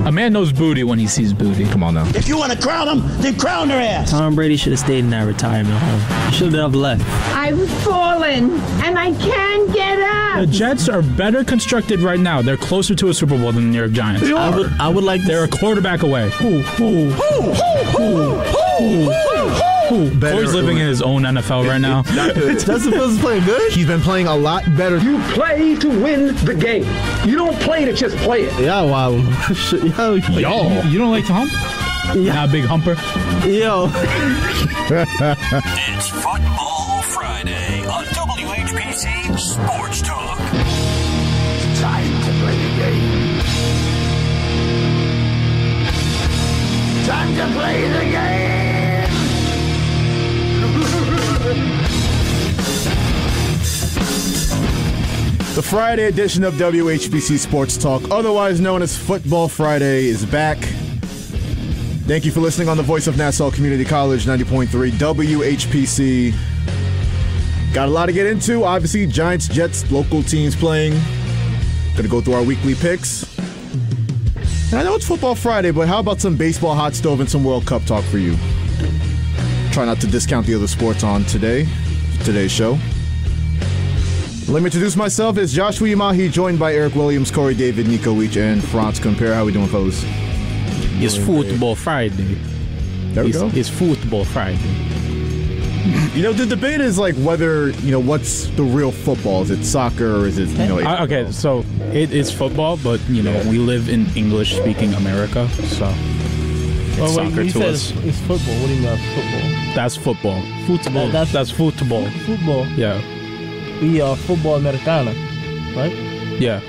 A man knows booty when he sees booty. Come on now. If you want to crown them, then crown their ass. Tom Brady should have stayed in that retirement home. He should have left. I've fallen, and I can't get up. The Jets are better constructed right now. They're closer to a Super Bowl than the New York Giants. I would like. They're a quarterback away. Corey's living in his own NFL right now. Justin Fields is playing good. He's been playing a lot better. You play to win the game. You don't play to just play it. Yeah, wow. Yo, you don't like to hump? Yeah. Not a big humper? Yo. It's Football Friday on WHPC Sports Talk. It's time to play the game. Time to play the game. The Friday edition of WHPC Sports Talk, otherwise known as Football Friday, is back. Thank you for listening on the Voice of Nassau Community College, 90.3 WHPC. Got a lot to get into. Obviously, Giants, Jets, local teams playing. Gonna go through our weekly picks. And I know it's Football Friday, but how about some baseball, hot stove, and some World Cup talk for you? Try not to discount the other sports on today's show. Let me introduce myself. It's Joshua Umahi, joined by Eric Williams, Corey David, Nico Weech, and Franz Compare. How we doing, fellas? It's Football Friday. There we go. It's Football Friday. You know, the debate is like whether, what's the real football? Is it soccer or is it, okay, so it is football, but, we live in English-speaking America, so it's soccer to us. It's football. What do you mean by football? That's football. Football. That's football. Football. Yeah. We are football Americana, right? Yeah.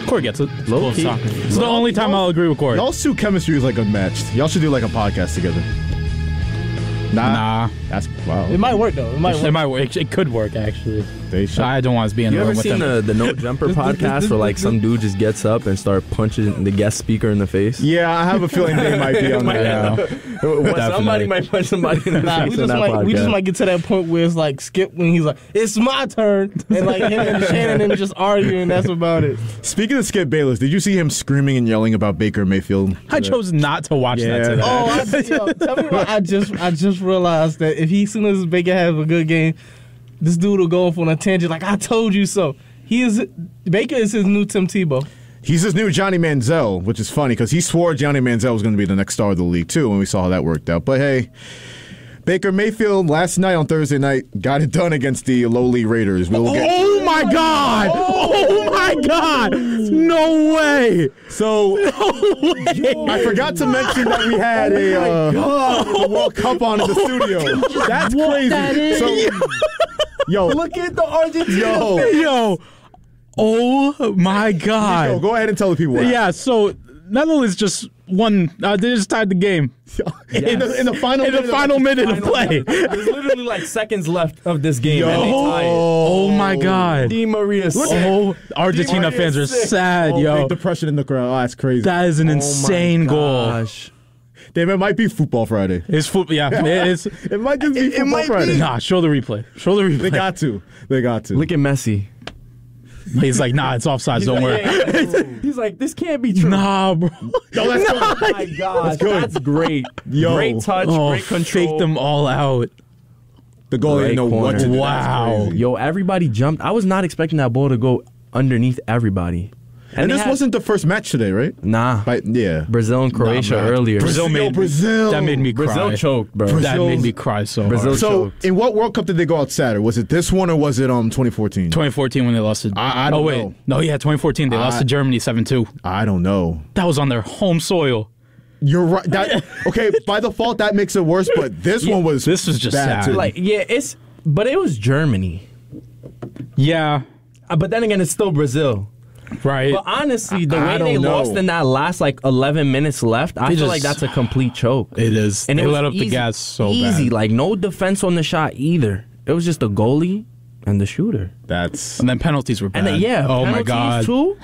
Corey gets it. Low key. Soccer. It's the only time I'll agree with Corey. Y'all's two chemistry is like unmatched. Y'all should do like a podcast together. Nah. That's wow. It might work though. It might work. It could work actually. They should. I don't want to be in the room with them. You ever seen the No Jumper podcast where like some dude just gets up and start punching the guest speaker in the face? Yeah, I have a feeling they might be on that. Somebody might punch somebody in the face in that podcast. We just might get to that point where it's like Skip when he's like, "It's my turn," and like him and Shannon and just arguing. That's about it. Speaking of Skip Bayless, did you see him screaming and yelling about Baker Mayfield? I chose not to watch that today. Tell me what I just realized that if as soon as Baker has a good game, this dude will go off on a tangent like, I told you so. Baker is his new Tim Tebow. He's his new Johnny Manziel, which is funny because he swore Johnny Manziel was going to be the next star of the league too, and we saw how that worked out. But hey, Baker Mayfield last night on Thursday night got it done against the lowly Raiders. Oh my God! Oh my God! No way! So I forgot to mention that we had a World Cup on in the studio. That's crazy. Yo, look at the Argentina. Yo. Oh my God! Nico, go ahead and tell the people. Yeah. So Netherlands just won. They just tied the game in the final minute of play. There's literally like seconds left of this game. Yo. And they tie it. Oh my God! Di Maria. Argentina fans are sad, yo. Big depression in the crowd. Oh, that's crazy. That is an insane goal. Damn, it might be Football Friday. It's yeah, it is. It might just be Football Friday. Nah, show the replay. They got to. Look at Messi. He's like, nah, it's offside. Don't worry. He's like, this can't be true. Nah, bro. No, that's good. Oh my God, that's great. Yo. Great touch, great control. Fake them all out. The goalie didn't know what to do. Wow. Yo, everybody jumped. I was not expecting that ball to go underneath everybody. And this wasn't the first match today, right? Nah. Brazil and Croatia earlier. Brazil. That made me cry. Brazil choked, bro. That made me cry so hard. So, in what World Cup did they go out Saturday? Was it this one or was it 2014? 2014 when they lost to... I don't know. No, yeah, 2014. They lost to Germany 7-2. I don't know. That was on their home soil. You're right. Okay, by default, that makes it worse, but this was just bad sad. too. But it was Germany. Yeah. But then again, it's still Brazil. Right. But honestly, the way they lost in that last 11 minutes left, I feel like that's a complete choke. It is. And they it let up the gas so easy. bad. Like no defense on the shot either. It was just the goalie and the shooter. And then penalties were bad. And then, oh my God. Too?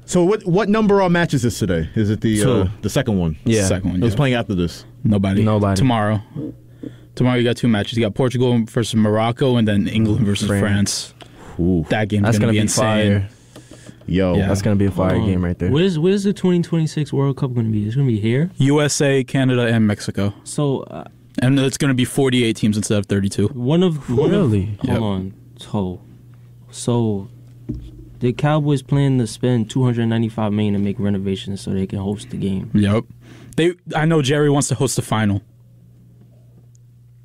So what number match is this today? Is it the second one? Yeah. The second one. Who's playing after this? Nobody. Tomorrow you got two matches. You got Portugal versus Morocco and then England versus France. Ooh. That game's going to be insane. Fire. Yo, that's gonna be a fire game right there. Where's the 2026 World Cup gonna be? It's gonna be here. USA, Canada, and Mexico. So, and it's gonna be 48 teams instead of 32. Hold on. So, the Cowboys plan to spend $295 million to make renovations so they can host the game. Yep. I know Jerry wants to host the final.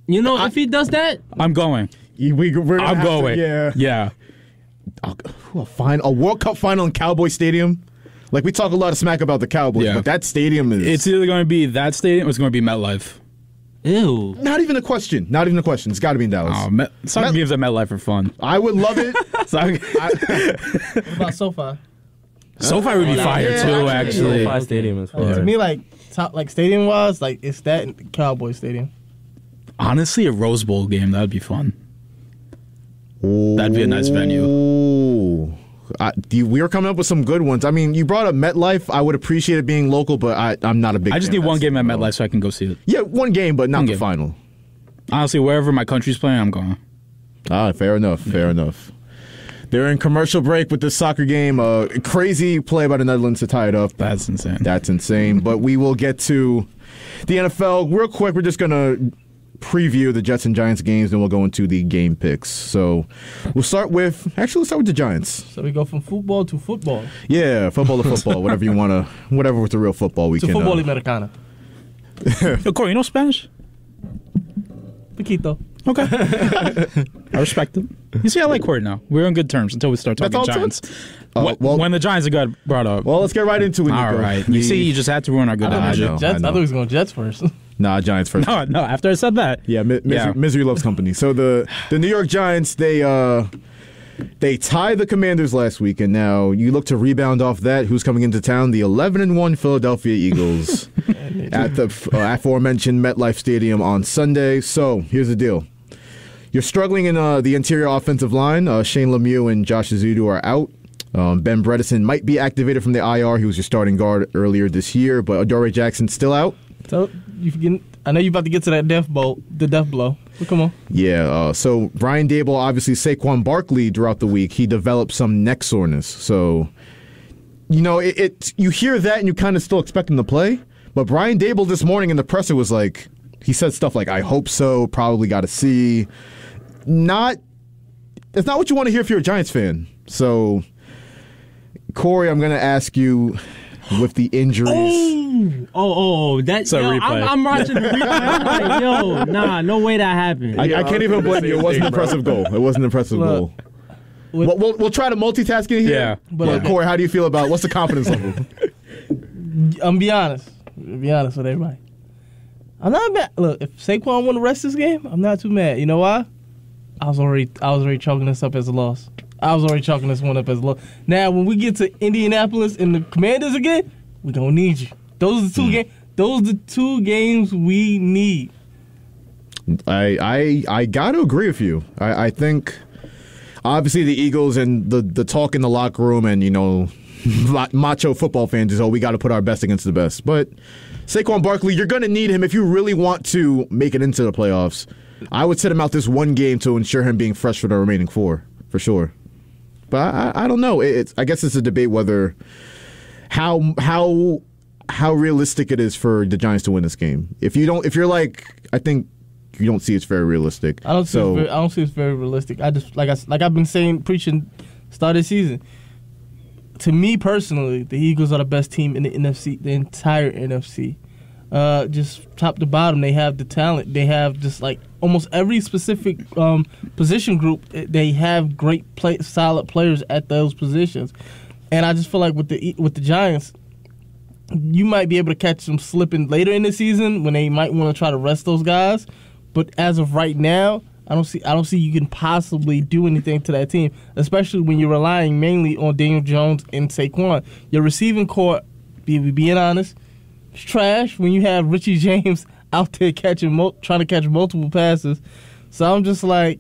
You know, if he does that, I'm going. I'm going. Yeah. A World Cup final in Cowboy Stadium. Like, we talk a lot of smack about the Cowboys, but that stadium is... It's either going to be that stadium or it's going to be MetLife. Ew. Not even a question. It's got to be in Dallas. Some games at MetLife are fun. I would love it. What about SoFi? SoFi would be fire too, actually. SoFi Stadium is fire. To me, stadium wise, it's that and Cowboy Stadium. Honestly, a Rose Bowl game, that would be fun. That'd be a nice venue. We were coming up with some good ones. I mean, you brought up MetLife. I would appreciate it being local, but I'm not a big fan. I just need one game at MetLife so I can go see it. Yeah, one game, but not the final. Honestly, wherever my country's playing, I'm going. Fair enough. They're in commercial break with this soccer game. Crazy play by the Netherlands to tie it up. That's insane. But we will get to the NFL real quick. We're just going to preview the Jets and Giants games, then we'll go into the game picks. So let's start with the Giants. So we go from football to football. Yeah, football to football, whatever you want to, whatever with the real football we can. Football americana. Yo, Corey, you know Spanish? Poquito. Okay. I respect it. You see, I like Corey now. We're on good terms until we start talking Giants. When the Giants got brought up. Well, let's get right into it, Nico. All right. You see, you just had to ruin our good energy. I thought he was going Jets first. Nah, Giants first. No, after I said that. Yeah, misery loves company. So the New York Giants, they tied the Commanders last week, and now you look to rebound off that. Who's coming into town? The 11-1 Philadelphia Eagles at the aforementioned MetLife Stadium on Sunday. So here's the deal. You're struggling in the interior offensive line. Shane Lemieux and Josh Azudu are out. Ben Bredesen might be activated from the IR. He was your starting guard earlier this year, but Adoree Jackson's still out. So I know you're about to get to that death blow. But come on. Yeah. So Brian Dable, obviously Saquon Barkley throughout the week, he developed some neck soreness. So, you hear that and you kind of still expect him to play. But Brian Dable this morning in the presser was like, he said stuff like, "I hope so. Probably got to see." It's not what you want to hear if you're a Giants fan. So, Corey, I'm going to ask you. With the injuries. That's a replay. I'm watching the replay. I'm like, no way that happened. I can't even blame you. It was an impressive goal. Goal. We'll try to multitask it here. Yeah. But Corey, how do you feel about what's the confidence level? I'm be honest with everybody. I'm not mad. Look, if Saquon won the rest of this game, I'm not too mad. You know why? I was already chalking this up as a loss. I was already chalking this one up as a loss. Now, when we get to Indianapolis and the Commanders again, we don't need you. Those are the two games. Those are the two games we need. I got to agree with you. I think obviously the Eagles and the talk in the locker room and macho football fans is we got to put our best against the best. But Saquon Barkley, you're going to need him if you really want to make it into the playoffs. I would sit him out this one game to ensure him being fresh for the remaining four, for sure. But I don't know. I guess it's a debate whether how realistic it is for the Giants to win this game. If you're like, I think you don't see it's very realistic. I don't see it's very realistic. I just like I've been preaching start of the season. To me personally, the Eagles are the best team in the NFC, the entire NFC. Just top to bottom, they have the talent. They have just like almost every specific position group. They have great solid players at those positions, and I just feel like with the Giants, you might be able to catch them slipping later in the season when they might want to try to rest those guys. But as of right now, I don't see you can possibly do anything to that team, especially when you're relying mainly on Daniel Jones and Saquon. Your receiving core, being honest, it's trash when you have Richie James out there trying to catch multiple passes. So I'm just like,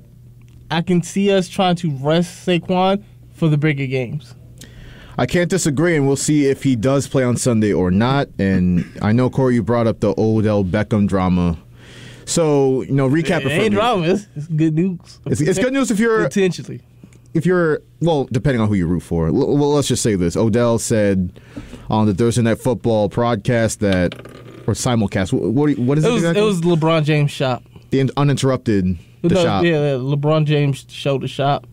I can see us trying to rest Saquon for the bigger games. I can't disagree, and we'll see if he does play on Sunday or not. And I know, Corey, you brought up the Odell Beckham drama. So, recap it for me. Ain't drama. It's good news. It's good news if you're... Potentially. if you're, well, depending on who you root for. Well, let's just say this. Odell said on the Thursday Night Football broadcast that, or simulcast, what is it exactly? It was LeBron James' shop. The uninterrupted shop. Yeah, LeBron James showed the shop.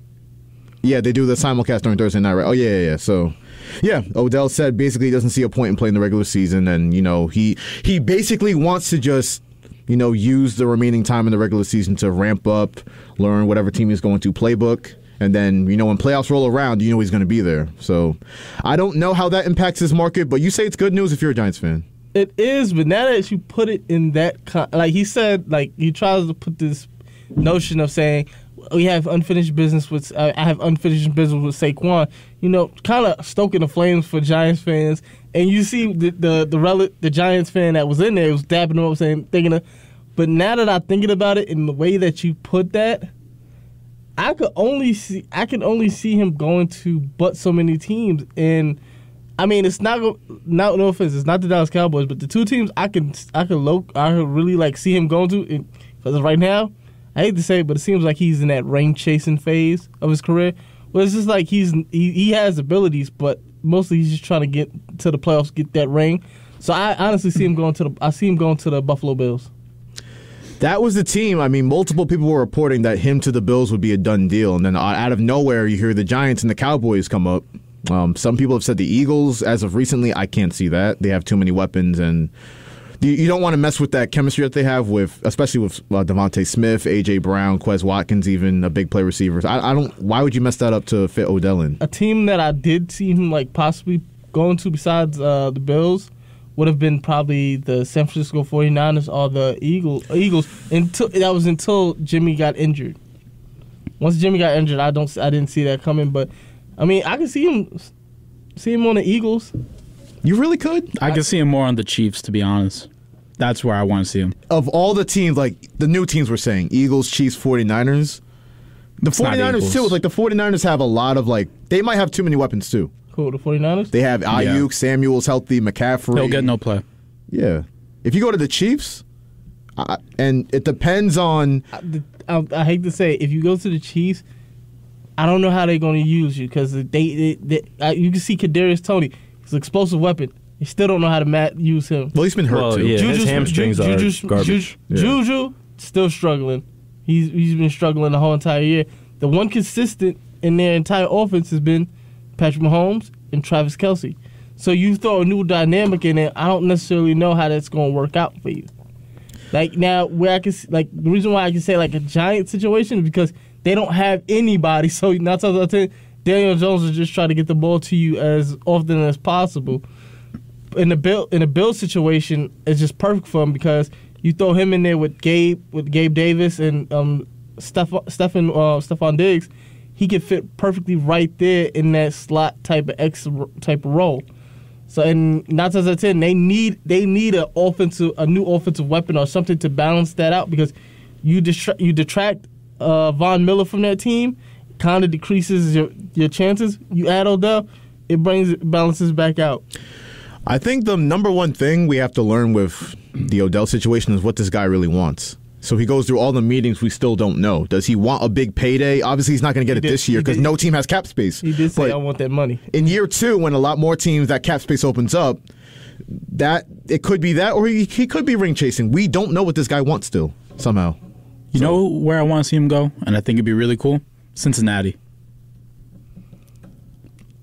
Yeah, they do the simulcast during Thursday night, right? Oh, yeah. So, yeah, Odell said basically he doesn't see a point in playing the regular season, and, he basically wants to just, use the remaining time in the regular season to ramp up, learn whatever team he's going to, playbook, and then, when playoffs roll around, he's going to be there. So, I don't know how that impacts his market, but you say it's good news if you're a Giants fan. It is, but now that you put it in that, like he said, he tries to put this notion of saying, we have unfinished business with. I have unfinished business with Saquon. Kind of stoking the flames for Giants fans, and you see the Giants fan that was in there was dapping him up, thinking of. But now that I'm thinking about it in the way that you put that, I can only see him going to but so many teams, and I mean it's no offense, it's not the Dallas Cowboys, but the two teams I could really see him going to, because right now. I hate to say it, but it seems like he's in that ring-chasing phase of his career. Well, it's just like he has abilities, but mostly he's just trying to get to the playoffs, get that ring. So I honestly see him going to the Buffalo Bills. That was the team. I mean, multiple people were reporting that him to the Bills would be a done deal, and then out of nowhere, you hear the Giants and the Cowboys come up. Some people have said the Eagles. As of recently, I can't see that. They have too many weapons, and you don't want to mess with that chemistry that they have especially with Devontae Smith, A.J. Brown, Quez Watkins, even a big play receivers. I don't. Why would you mess that up to fit Odell in? A team that I did see him possibly going to besides the Bills would have been probably the San Francisco 49ers or the Eagles. Until Jimmy got injured. Once Jimmy got injured, I didn't see that coming. But I mean, I can see him on the Eagles. You really could? I can see him more on the Chiefs, to be honest. That's where I want to see him. Of all the teams, the new teams we're saying, Eagles, Chiefs, 49ers. The 49ers, too. The 49ers have a lot of, they might have too many weapons, too. Cool, the 49ers? They have Ayuk, Samuel's healthy, McCaffrey. He'll get no play. Yeah. If you go to the Chiefs, and it depends on... I hate to say, if you go to the Chiefs, I don't know how they're going to use you, because you can see Kadarius Toney. He's an explosive weapon. You still don't know how to use him. Well, he's been hurt, too. Yeah, his hamstrings are garbage. Juju, still struggling. He's been struggling the whole entire year. The one consistent in their entire offense has been Patrick Mahomes and Travis Kelce. So you throw a new dynamic in there, I don't necessarily know how that's going to work out for you. Now, where I can the reason why I can say a Giant situation is because they don't have anybody. So 9 times out of 10, Daniel Jones is just trying to get the ball to you as often as possible. In the Bill situation, it's just perfect for him because you throw him in there with Gabe Davis and Stephon Diggs, he can fit perfectly right there in that slot type of role. So in 9 times out of 10, they need a new offensive weapon or something to balance that out because you detract Von Miller from that team. Kind of decreases your chances. You add Odell, it balances back out. I think the number one thing we have to learn with the Odell situation is what this guy really wants. So he goes through all the meetings we still don't know. Does he want a big payday? Obviously, he's not going to get it this year because no team has cap space. He did say, I want that money. In year 2, when a lot more teams, that cap space opens up, that it could be that or he could be ring chasing. We don't know what this guy wants still, somehow. You know where I want to see him go? And I think it'd be really cool? Cincinnati.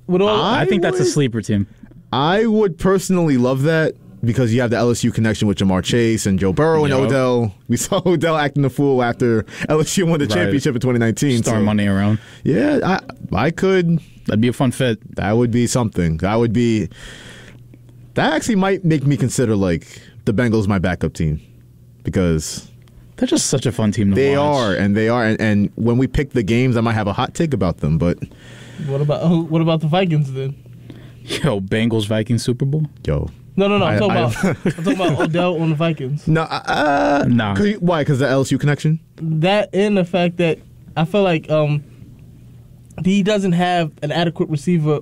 I think that's a sleeper team. I would personally love that because you have the LSU connection with Jamar Chase and Joe Burrow and Odell. We saw Odell acting the fool after LSU won the championship in 2019. Throwing money around. Yeah, I could. That'd be a fun fit. That would be something. That actually might make me consider the Bengals my backup team because they're just such a fun team to watch. They are, and when we pick the games, I might have a hot take about them. But what about the Vikings then? Yo, Bengals Vikings Super Bowl. Yo. No. I'm talking about Odell on the Vikings. No, nah. Why? Because the LSU connection. That and the fact that I feel like he doesn't have an adequate receiver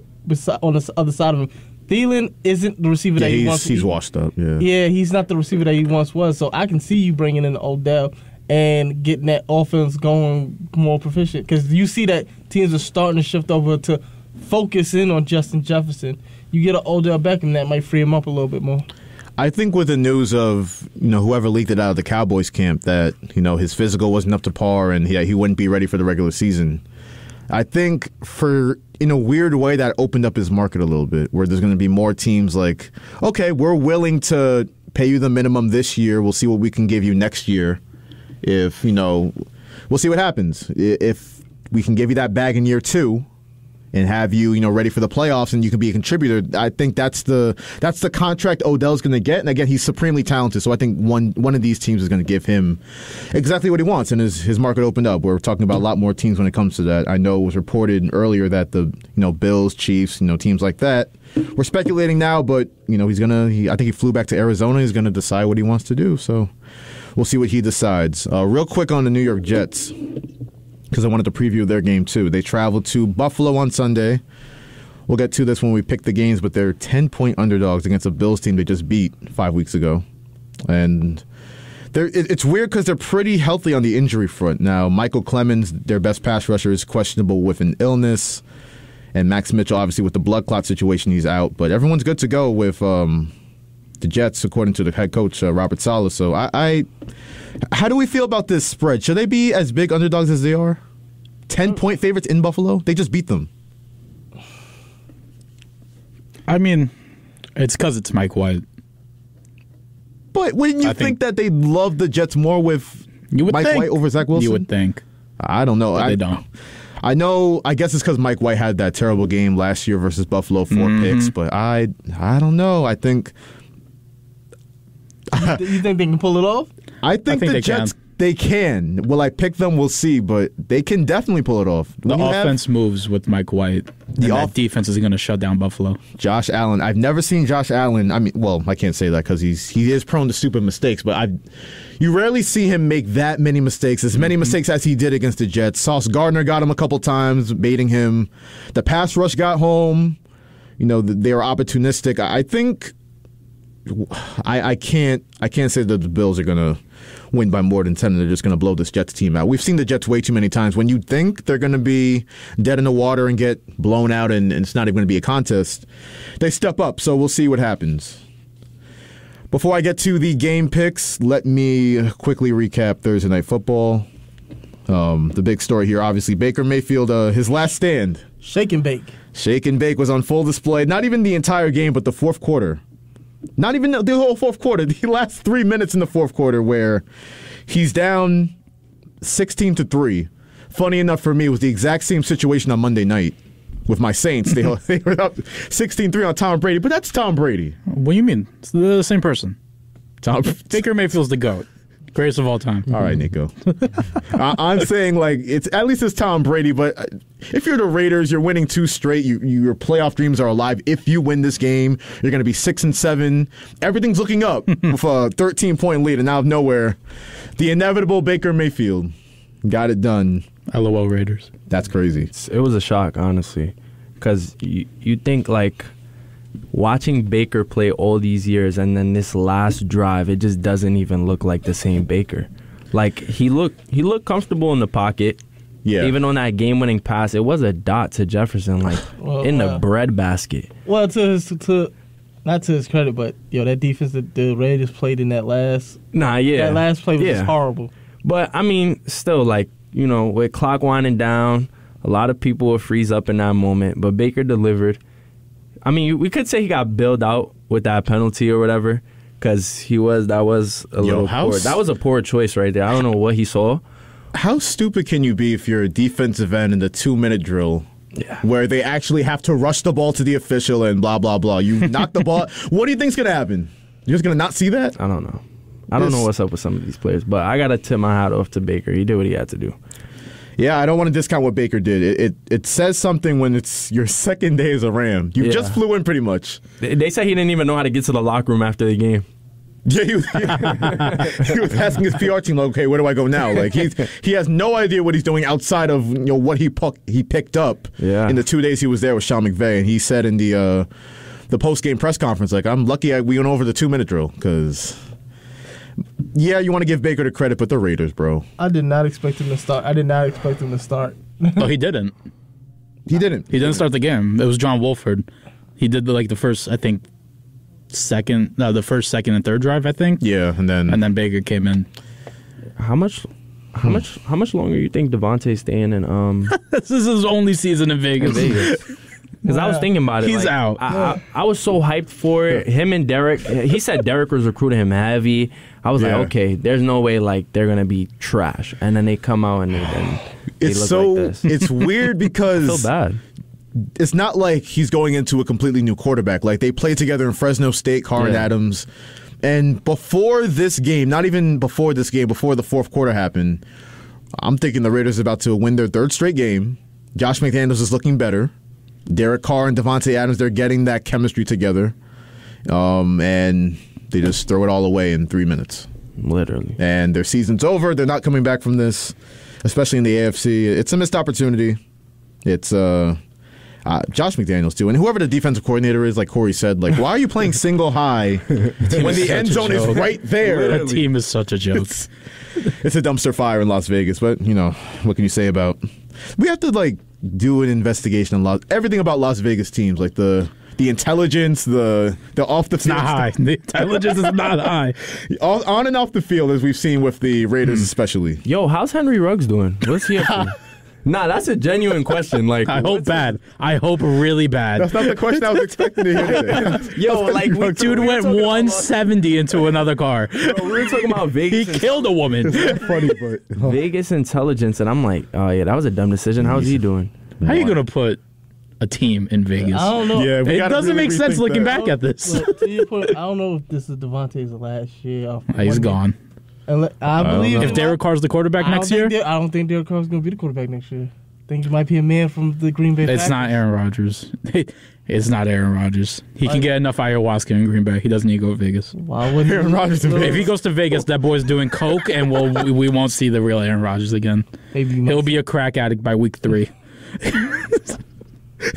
on the other side of him. Thielen isn't the receiver that he wants. He's washed up. Yeah. Yeah, he's not the receiver that he once was. So I can see you bringing in Odell and getting that offense going more proficient. Because you see that teams are starting to shift over to focus in on Justin Jefferson. You get an Odell Beckham, that might free him up a little bit more. I think with the news of whoever leaked it out of the Cowboys camp that his physical wasn't up to par and he wouldn't be ready for the regular season, I think in a weird way that opened up his market a little bit, where there's going to be more teams like, okay, we're willing to pay you the minimum this year. We'll see what we can give you next year. If we'll see what happens. If we can give you that bag in year 2. And have you, ready for the playoffs, and you can be a contributor. I think that's the contract Odell's going to get. And again, he's supremely talented, so I think one of these teams is going to give him exactly what he wants, and his market opened up. We're talking about a lot more teams when it comes to that. I know it was reported earlier that the Bills, Chiefs, teams like that. We're speculating now, but he's gonna. I think he flew back to Arizona. He's going to decide what he wants to do. So we'll see what he decides. Real quick on the New York Jets, because I wanted to preview their game too. They traveled to Buffalo on Sunday. We'll get to this when we pick the games, but they're 10-point underdogs against a Bills team they just beat 5 weeks ago. And it's weird because they're pretty healthy on the injury front. Now, Michael Clemens, their best pass rusher, is questionable with an illness. And Max Mitchell, obviously, with the blood clot situation, he's out. But everyone's good to go with the Jets, according to the head coach, Robert Saleh. So how do we feel about this spread? Should they be as big underdogs as they are? 10-point favorites in Buffalo? They just beat them. I mean, it's because it's Mike White. But wouldn't you think that they love the Jets more with Mike White over Zach Wilson? You would think. I don't know. They don't. I know. I guess it's because Mike White had that terrible game last year versus Buffalo, 4 picks. But I don't know. I think. You think they can pull it off? I think the Jets, they can. Will I pick them? We'll see, but they can definitely pull it off. The offense moves with Mike White. That defense is going to shut down Buffalo. Josh Allen. I've never seen Josh Allen. I mean, well, I can't say that because he is prone to stupid mistakes, but you rarely see him make that many mistakes, as many mistakes as he did against the Jets. Sauce Gardner got him a couple times, baiting him. The pass rush got home. They were opportunistic. I think I can't say that the Bills are going to win by more than 10 and they're just going to blow this Jets team out. We've seen the Jets way too many times. When you think they're going to be dead in the water and get blown out and it's not even going to be a contest, they step up. So we'll see what happens. Before I get to the game picks, let me quickly recap Thursday Night Football. The big story here, obviously, Baker Mayfield, his last stand. Shake and bake. Shake and bake was on full display. Not even the entire game, but the fourth quarter. Not even the whole fourth quarter. The last 3 minutes in the fourth quarter where he's down 16-3. Funny enough for me, it was the exact same situation on Monday night with my Saints. They were up 16-3 on Tom Brady, but that's Tom Brady. What do you mean? It's the same person. Baker Mayfield's the GOAT. Greatest of all time. All right, Nico. I'm saying, at least it's Tom Brady, but if you're the Raiders, you're winning 2 straight. Your playoff dreams are alive. If you win this game, you're going to be 6-7. Everything's looking up with a 13-point lead, and out of nowhere, the inevitable Baker Mayfield got it done. LOL Raiders. That's crazy. It was a shock, honestly, because you think, watching Baker play all these years and then this last drive, it just doesn't even look like the same Baker. He looked comfortable in the pocket. Yeah. Even on that game-winning pass, it was a dot to Jefferson, the breadbasket. Well, not to his credit, but that defense that the Raiders played in that last. That last play was horrible. But I mean, still, with clock winding down, a lot of people will freeze up in that moment. But Baker delivered. I mean, we could say he got bailed out with that penalty or whatever, because that was a little poor. That was a poor choice right there. I don't know what he saw. How stupid can you be if you're a defensive end in the 2-minute drill where they actually have to rush the ball to the official and blah, blah, blah? You knock the ball. What do you think's going to happen? You're just going to not see that? I don't know. I don't know what's up with some of these players, but I got to tip my hat off to Baker. He did what he had to do. Yeah, I don't want to discount what Baker did. It says something when it's your second day as a Ram. You just flew in pretty much. They said he didn't even know how to get to the locker room after the game. Yeah, he was asking his PR team, okay, where do I go now? He has no idea what he's doing outside of what he picked up in the 2 days he was there with Sean McVay. And he said in the post-game press conference, I'm lucky we went over the 2-minute drill because Yeah, you want to give Baker the credit, but the Raiders, bro. I did not expect him to start. Oh, he didn't. He didn't. He didn't start the game. It was John Wolford. He did the first, I think, second, and third drive, I think. Yeah, and then Baker came in. How much longer you think Devontae's staying in? This is his only season in Vegas. Because I was thinking about it. He's out. I was so hyped for it. Him and Derek. He said Derek was recruiting him heavy. I was like, okay, there's no way like they're gonna be trash. And then they come out and they look like this. It's weird because I feel bad. It's not like he's going into a completely new quarterback. Like they played together in Fresno State, Carr and Adams. And before this game, not even before this game, before the fourth quarter happened, I'm thinking the Raiders are about to win their third straight game. Josh McDaniels is looking better. Derek Carr and Devontae Adams, they're getting that chemistry together. And they just throw it all away in 3 minutes. Literally. And their season's over. They're not coming back from this, especially in the AFC. It's a missed opportunity. It's Josh McDaniels, too. And whoever the defensive coordinator is, like Corey said, like, why are you playing single high when the end zone is right there? That team is such a joke. It's a dumpster fire in Las Vegas. But, what can you say about... We have to, do an investigation on everything about Las Vegas teams, like the intelligence, the off the field. It's not high. The intelligence is not high. On and off the field, as we've seen with the Raiders, especially. Yo, how's Henry Ruggs doing? What's he up to? Nah, that's a genuine question. Like, I hope bad. I hope really bad. That's not the question I was expecting to hear today. Yo, dude went 170 into another car. Bro, we were talking about Vegas. He killed a woman. It's funny, but Vegas intelligence, and I'm like, oh yeah, that was a dumb decision. How's he doing? How are you gonna put a team in Vegas? I don't know. Yeah, it doesn't make sense looking back at this. But to your point, I don't know if this is Devontae's last year. He's gone. I believe if Derek Carr's the quarterback next year, I don't think Derek Carr's going to be the quarterback next year. I think he might be a man from the Green Bay Packers. It's not Aaron Rodgers. It's not Aaron Rodgers. He can get enough ayahuasca in Green Bay. He doesn't need to go to Vegas. Why wouldn't Aaron Rodgers? If he goes to Vegas, that boy's doing coke, and we won't see the real Aaron Rodgers again. He'll be a crack addict by week 3.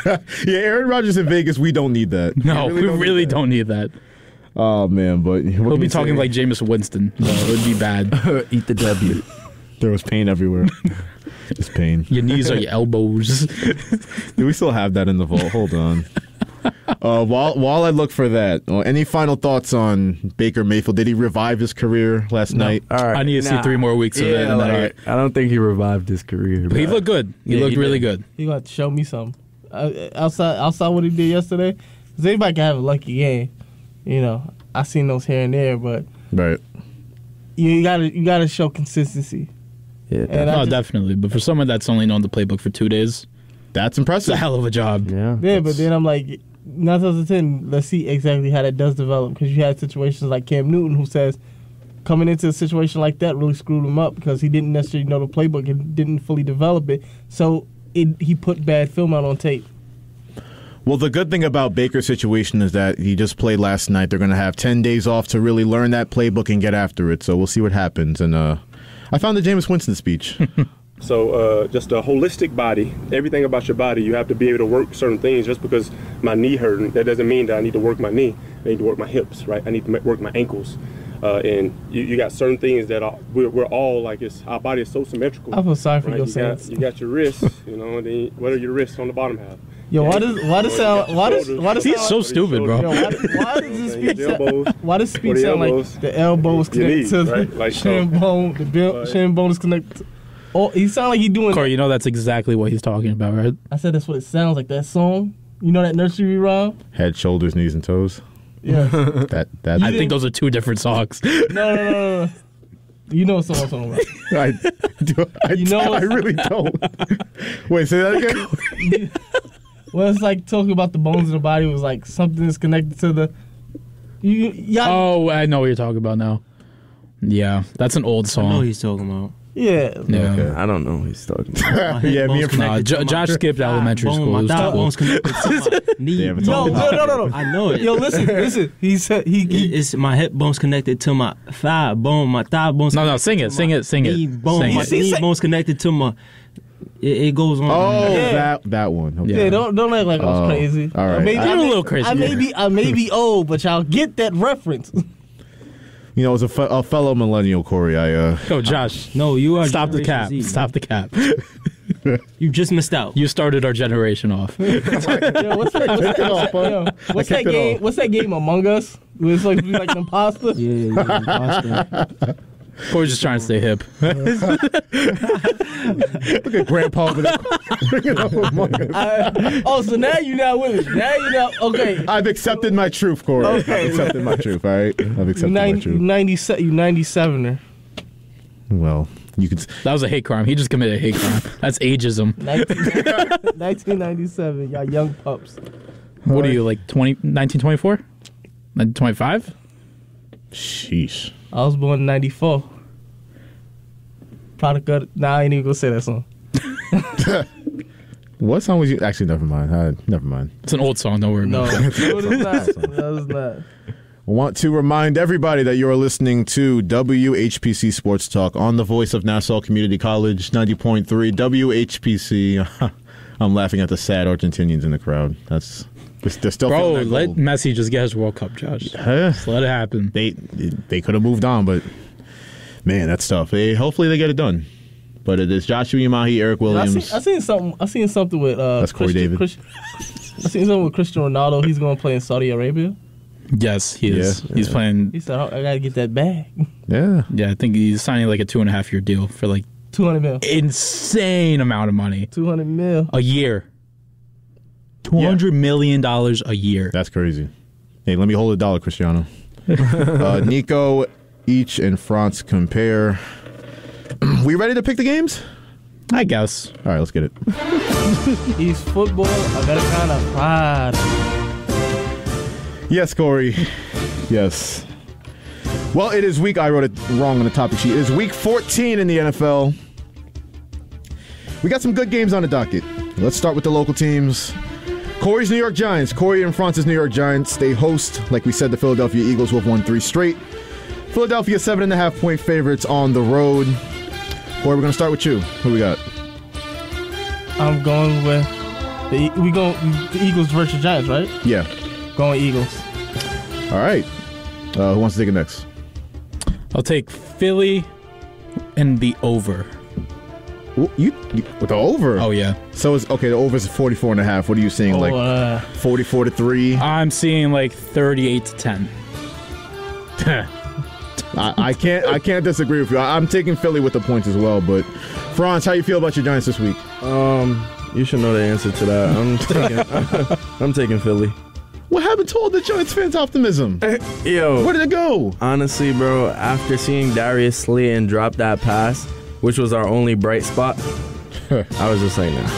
Yeah, Aaron Rodgers in Vegas, we don't need that. No, we really don't need that. Oh, man, but... He'll be talking like Jameis Winston. So it would be bad. Eat the W. There was pain everywhere. Just pain. Your knees are your elbows. Do we still have that in the vault? Hold on. While I look for that, any final thoughts on Baker Mayfield? Did he revive his career last night? All right. I need to see 3 more weeks of it. And I don't think he revived his career. But he looked good. He looked really good. He got to show me something. Outside what he did yesterday, because anybody can have a lucky game. I seen those here and there, but right. You gotta show consistency. Yeah, definitely. But for someone that's only known the playbook for 2 days, that's impressive. It's a hell of a job. Yeah, but then I'm like, 9 times out of 10, let's see exactly how that does develop. Because you had situations like Cam Newton, who says coming into a situation like that really screwed him up because he didn't necessarily know the playbook and didn't fully develop it. So he put bad film out on tape. Well, the good thing about Baker's situation is that he just played last night. They're going to have 10 days off to really learn that playbook and get after it. So we'll see what happens. And I found the Jameis Winston speech. So just a holistic body, everything about your body, you have to be able to work certain things. Just because my knee hurt, that doesn't mean that I need to work my knee. I need to work my hips, right? I need to work my ankles. And you got certain things that we're all like, our body is so symmetrical. I feel sorry for right? your sense. You got your wrists, and then what are your wrists on the bottom half? Yo, why does he's so stupid, bro? Yo, why does speech sound like the elbows connected to the shin bone, shin bone is connected? He sound like he doing. Corey, that's exactly what he's talking about, right? I said that's what it sounds like. That song, that nursery rhyme. Head, shoulders, knees, and toes. Yeah. I think those are 2 different songs. No. You know what song I'm talking about. I really don't. Wait, say that again? Well, it's like talking about the bones of the body was like something that's connected to the. Oh, I know what you're talking about now. Yeah, that's an old song. I know what he's talking about. Yeah. Okay. I don't know what he's talking about. Yeah, me and Josh skipped elementary school. My thigh bone's connected to my knee. No. I know it. Yo, listen. He said it's my hip bone's connected to my thigh bone. My thigh bone's No, sing it. Knee bone. My knee bone's connected to my. It goes on. Oh, yeah. that one. Okay. Yeah, don't act like I was crazy. All right. You're a little crazy. I may be old, but y'all get that reference. as a fellow millennial, Corey, Yo, Josh. No, you are. Stop the cap. Generation Z. Stop the cap. You just missed out. You started our generation off. Yo, what's that game? What's that game Among Us? It's like an imposter. Yeah, imposter. Corey's just trying to stay hip. Look at Grandpa over there. So now you're not with me. Now you're not okay. I've accepted my truth, Corey. Okay. I've accepted my truth. All right, I've accepted my truth. You 97er. Well, you could. That was a hate crime. He just committed a hate crime. That's ageism. 1997. Y'all young pups. What are you, like 1924? 1925? Sheesh. I was born in 94. Product of. Nah, I ain't even gonna say that song. What song was you? Actually, never mind. Never mind. It's an old song. Don't worry about it. No, it is not. No, it's not. I want to remind everybody that you are listening to WHPC Sports Talk on the voice of Nassau Community College, 90.3 WHPC. I'm laughing at the sad Argentinians in the crowd. They're still Bro, feeling that let goal. Messi just get his World Cup, Josh. Just let it happen. They could have moved on, but man, that's tough. Hopefully they get it done. But it is Joshua Umahi, Eric Williams. I seen something with that's Corey David. I seen something with Cristiano Ronaldo. He's going to play in Saudi Arabia. Yes, he is. Yeah, he's playing. He said, "I gotta get that bag." Yeah, I think he's signing like a 2.5-year deal for like 200 mil. Insane amount of money. 200 mil a year. $200 million a year. That's crazy. Hey, let me hold $1, Cristiano. Nico, Each, and France compare. We ready to pick the games? I guess. All right, let's get it. He's football. Americana pride. Yes, Corey. Yes. Well, it is week. I wrote it wrong on the topic sheet. It is week 14 in the NFL. We got some good games on the docket. Let's start with the local teams. Corey's New York Giants. Corey and France's New York Giants. They host, like we said, the Philadelphia Eagles, who have won 3 straight. Philadelphia 7.5-point favorites on the road. Corey, we're going to start with you. Who we got? I'm going with the Eagles versus Giants, right? Yeah. Going Eagles. All right. Who wants to take it next? I'll take Philly and the over. You with the over? Oh, yeah. So it's okay. The over is 44.5. What are you seeing? 44-3? I'm seeing like 38-10. I can't disagree with you. I'm taking Philly with the points as well. But Franz, how you feel about your Giants this week? You should know the answer to that. I'm taking Philly. What happened to all the Giants fans' optimism? Yo, where did it go? Honestly, bro, after seeing Darius Slayton drop that pass, which was our only bright spot, I was just like, nah,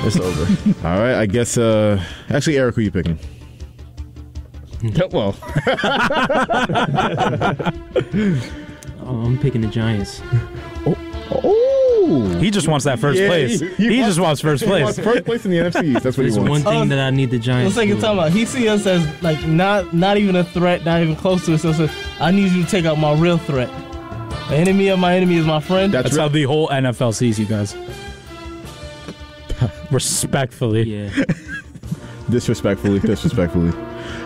it's over. All right, I guess. Actually, Eric, who are you picking? Well, I'm picking the Giants. He just wants that first place. He just wants first place. He wants first place in the NFC East. That's what he wants. One thing that I need the Giants. Let's take a time out. He see us as like not even a threat, not even close to us. So I need you to take out my real threat. The enemy of my enemy is my friend. That's how the whole NFL sees you guys. Respectfully. Yeah. Disrespectfully.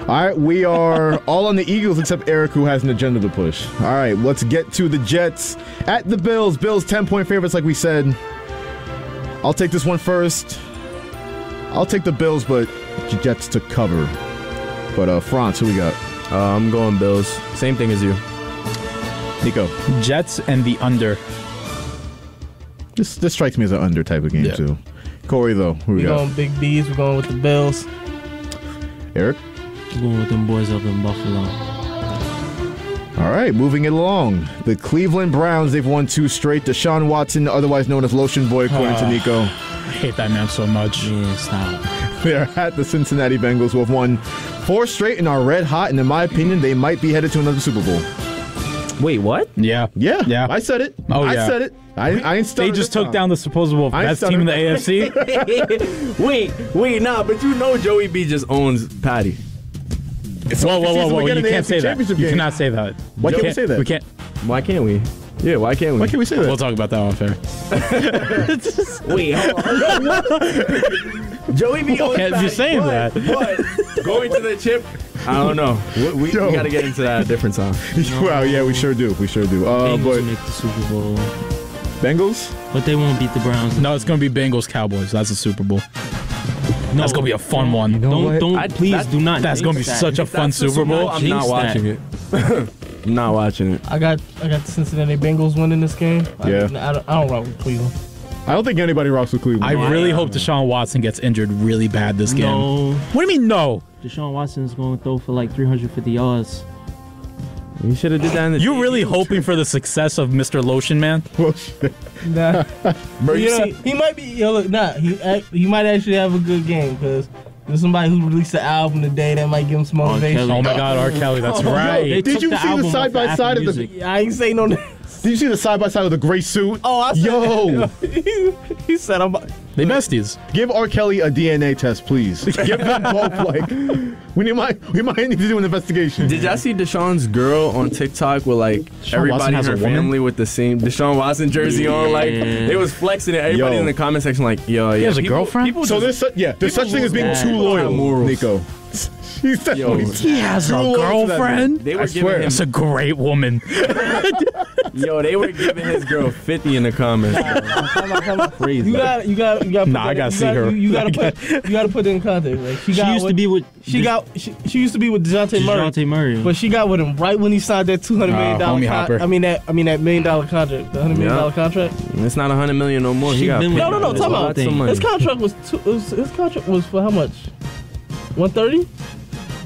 All right, we are all on the Eagles except Eric, who has an agenda to push. All right, let's get to the Jets at the Bills. Bills 10-point favorites, like we said. I'll take this one first. I'll take the Bills, but the Jets to cover. But Franz, who we got? I'm going Bills. Same thing as you. Nico. Jets and the under. This strikes me as an under type of game, too. Corey, though, who we got? We're going Big B's. We're going with the Bills. Eric? I'm going with them boys up in Buffalo. All right, moving it along. The Cleveland Browns, they've won 2 straight. Deshaun Watson, otherwise known as Lotion Boy, according to Nico. I hate that man so much. Yeah, stop. They are at the Cincinnati Bengals, who have won 4 straight and are red hot, and in my opinion, they might be headed to another Super Bowl. Wait, what? Yeah. I said it. I said it. I ain't They just took down the supposable best team in the AFC. Wait, nah, but you know Joey B just owns Patty. Whoa. You can't say that. You cannot say that. Why can't we say that? We can't. Why can't we? Yeah, why can't we? Why can't we say that? We'll talk about that off air. Wait, hold on. Joey B owns Can't be saying that. But going to the chip I don't know. We got to get into that a different time. Well, yeah, we sure do. Bengals But make the Super Bowl, Bengals? but they won't beat the Browns. No, it's gonna be Bengals Cowboys. That's the Super Bowl. That's gonna be a fun one. Please do not. That's gonna be jinx such a that. fun Super Bowl. I'm not watching it. I'm not watching it. I got the Cincinnati Bengals winning this game. Yeah. I don't rock with Cleveland. I don't think anybody rocks with Cleveland. I really hope Deshaun Watson gets injured really bad this game. No. What do you mean no? Deshaun Watson's going to throw for like 350 yards. You should have did that in the You're really hoping for the success of Mr. Lotion Man? Nah. Bro, He might be. He might actually have a good game because there's somebody who released the album today that might give him some motivation. Oh my God, R. Kelly, that's right. Did you see the side by side of the? I ain't say no. Did you see the side by side of the gray suit? Oh, I said, Yo, he said I'm. They besties. give R. Kelly a DNA test, please. Give them both. Like, we might need to do an investigation. Did y'all see Deshaun's girl on TikTok with like everybody in has her a woman? family with the same Deshaun Watson jersey on? Like they was flexing it. Everybody Yo. in the comment section like, yo, He yeah. has a girlfriend? So there's such thing as being too loyal, Nico. He's definitely He has a too loyal to that man. girlfriend? They were I giving swear. him, That's a great woman. yo, they were giving his girl 50 in the comments. Come on. Crazy. You got. Nah, I gotta see her. You gotta put it in context. Like, She used to be with She used to be with DeJounte Murray. DeJounte Murray. But she got with him right when he signed that $200 million homie hopper. that $1 million contract. The $100 million contract. It's not $100 million no more. He got been with paid. No. Talk about Lots of money. his contract was for how much? 130.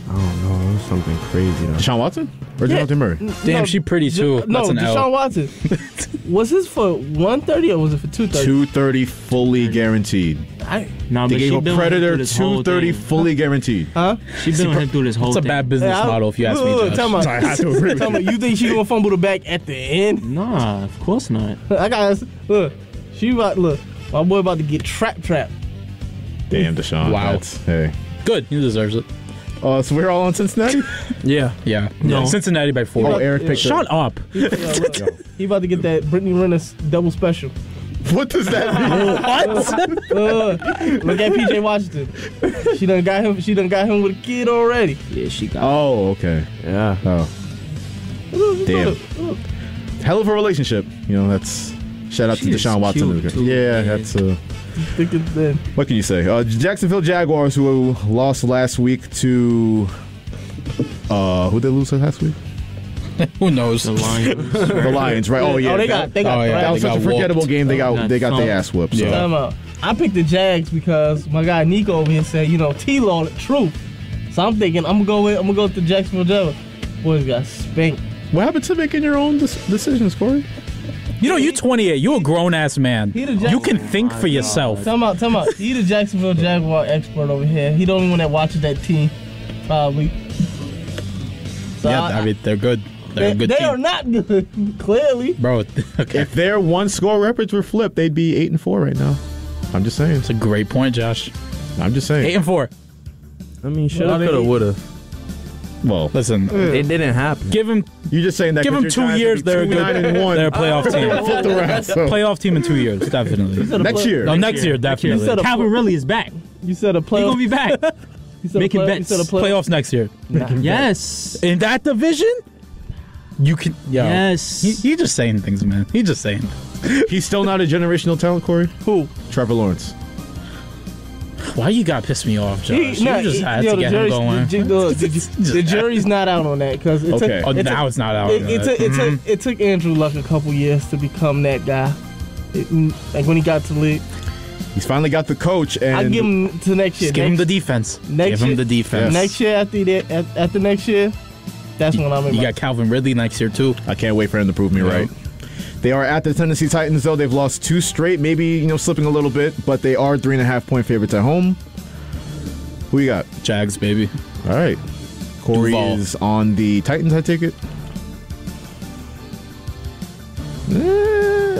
I don't know. It was something crazy though. Deshaun Watson or Yeah. DeJounte Murray? Damn, she pretty too. No, That's an Deshaun L. Watson. Was his for 130 or was it for 230? 230 fully guaranteed. Nah, They but gave she a been Predator with him through this whole 230 thing. fully guaranteed. Huh? She been with him through this whole It's a thing. bad business model if you ask me, Josh. Tell me, I had to agree with tell me, you think she gonna fumble the back at the end? Nah, of course not. I got look. Look. My boy about to get trapped. Damn, Deshaun. Wow. Hey. Good, he deserves it. So we're all on Cincinnati? Yeah. Yeah. No. Cincinnati by 4. Oh, Eric picked Shut up. He about to get that Brittany Renner's double special. What does that mean? Look at PJ Washington. She done got him with a kid already. Yeah, she got. Oh, okay. Yeah. Oh, damn. Hell of a relationship. You know, that's shout out to She is Deshaun Watson. cute, too. Yeah, that's Then what can you say? Jacksonville Jaguars, who lost last week to who did they lose last week? Who knows? The Lions. The Lions, right? Oh yeah, they got. oh, yeah. that was They such a got forgettable whooped. game. They got Thumped. their ass whooped. So. Yeah. I picked the Jags because my guy Nico over here said, T-Law the truth. So I'm thinking I'm gonna go with the Jacksonville Jaguars. Boys got spanked. What happened to making your own decisions, Corey? You 28. You a grown ass man. He the You can think for yourself. Tell him out. He the Jacksonville Jaguar expert over here. He the only one that watches that team. Probably. So Yeah, I mean they're good. They're a good they team. are not good, clearly. Bro, okay. If their one score records were flipped, they'd be 8-4 right now. I'm just saying. It's a great point, Josh. I'm just saying. 8-4. I mean, shoulda, coulda, woulda. Well, Listen, It didn't happen. give him you're just saying that. give 'cause them your 2 Giants years. would be They're a good. 2-9-1. They're a playoff team. Flipped around, so. Playoff team in 2 years, definitely. Next year. No, next year, definitely. said a- Calvin really is back. You said a He playoff. gonna be back. You said making a play, bets. You said a play, Playoffs next year. Yes. In that division, you can. Yo, Yes. He just saying things, man. He just saying. He's still not a generational talent, Corey. Who? Trevor Lawrence. Why you gotta piss me off, Josh? You just had to the get him jury's- going. The jury's not out on that because it Okay. took. Oh, it now took- it's not out. It took Andrew Luck a couple years to become that guy. Like when he got to the league, He's finally got the coach, and I give him to next year. Just give him the defense. next Give him year- the defense. Next year after next year, that's when I'm in. You got Calvin Ridley next year too. I can't wait for him to prove me right. They are at the Tennessee Titans, though. They've lost 2 straight, maybe slipping a little bit, but they are 3.5-point favorites at home. Who you got? Jags, baby. All right. Corey Duval. is on the Titans, I take it.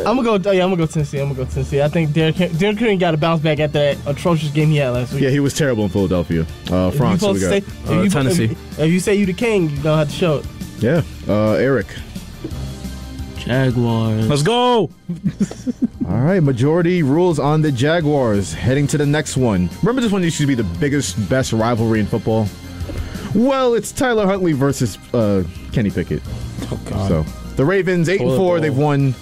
I'm gonna go Tennessee. I think Derrick Henry got to bounce back after that atrocious game he had last week. Yeah, he was terrible in Philadelphia. France, who we got? Tennessee. If you say you the king, you don't have to show it. Yeah, Eric. Jaguars. Let's go. All right, majority rules on the Jaguars. Heading to the next one. Remember this one used to be the biggest, best rivalry in football? Well, it's Tyler Huntley versus Kenny Pickett. Oh, God. So the Ravens 8-4. They've won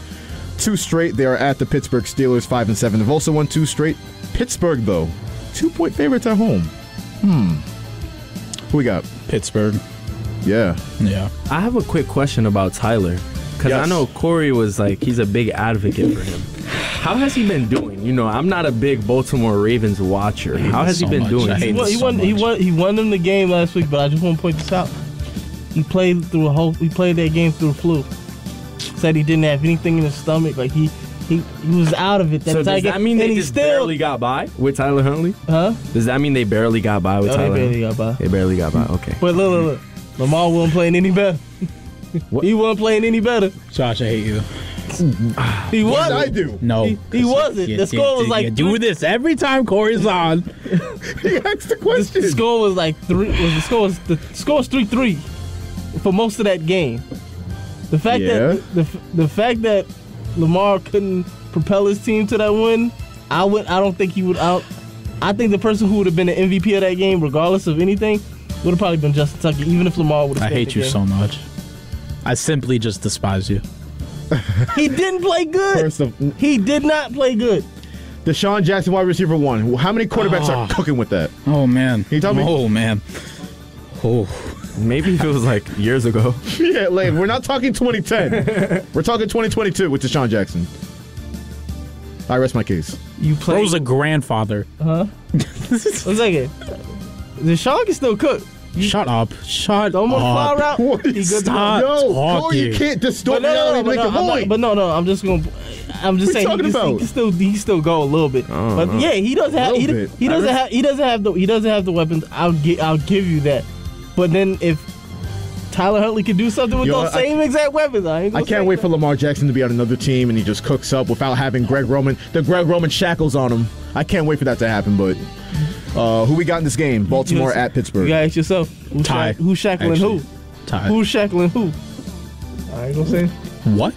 2 straight. They are at the Pittsburgh Steelers 5-7. They've also won 2 straight. Pittsburgh, though, 2-point favorites at home. Who we got? Pittsburgh. Yeah. I have a quick question about Tyler. Because I know Corey was like, he's a big advocate for him. How has he been doing? You know, I'm not a big Baltimore Ravens watcher. How has he been doing? He won them the game last week, but I just want to point this out. He played that game through a flu. Said he didn't have anything in his stomach. Like he was out of it. So does that mean they just barely got by with Tyler Huntley? Huh? Does that mean they barely got by with Tyler? They barely got by. They barely got by. Okay. But look. Lamar wasn't playing any better. He wasn't playing any better. Josh, I hate you. He wasn't. What did I do? No. He wasn't. The score was like... You do this every time Corey's on. He asked the question. The score was like 3... The score was 3-3 for most of that game. The fact the fact that Lamar couldn't propel his team to that win, I don't think he would out. I think the person who would have been the MVP of that game, regardless of anything, would have probably been Justin Tucker, even if Lamar would have. I hate you so much. I simply just despise you. He didn't play good. He did not play good. Deshaun Jackson, wide receiver 1. How many quarterbacks are cooking with that? Oh, man. Can you tell me? Oh, man. Oh. Maybe it was like years ago. Yeah, Lane, we're not talking 2010. We're talking 2022 with Deshaun Jackson. I rest my case. Bro's a grandfather. Huh? 1 second. Deshaun can still cook. Shut up. Shut Don't up. Fly route. Stop talking. talking. You can't distort reality to make a point. I'm just saying he can still go a little bit. But yeah, he doesn't have he doesn't have the weapons. I'll give you that. But then if Tyler Huntley can do something with those same exact weapons, I can't wait for Lamar Jackson to be on another team and he just cooks up without having the Greg Roman shackles on him. I can't wait for that to happen, but who we got in this game? Baltimore at Pittsburgh. You gotta ask yourself, who's shackling who? Tie. Who's shackling who? I ain't gonna say. What?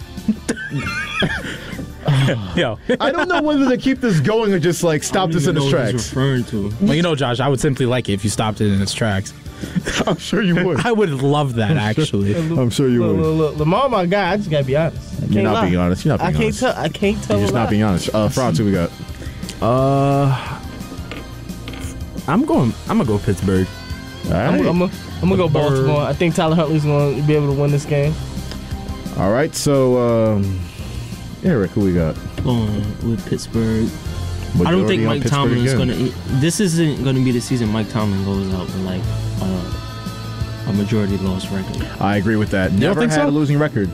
Yo. I don't know whether to keep this going or just like stop this in its tracks. Well, you know, Josh, I would simply like it if you stopped it in its tracks. I'm sure you would. I would love that, actually. I'm sure you would. Look, Lamar, my guy. I just gotta be honest. You're not being honest. You're not being honest. I can't tell. You're just not being honest. Franz, who we got? I'm gonna go Pittsburgh. All right. I'm gonna go Baltimore. I think Tyler Huntley's gonna be able to win this game. All right. So, Eric, who we got? Going with Pittsburgh. But I don't think Mike Tomlin is again. going to... This isn't going to be the season Mike Tomlin goes out with, like, a majority loss record. I agree with that. Never had a losing record.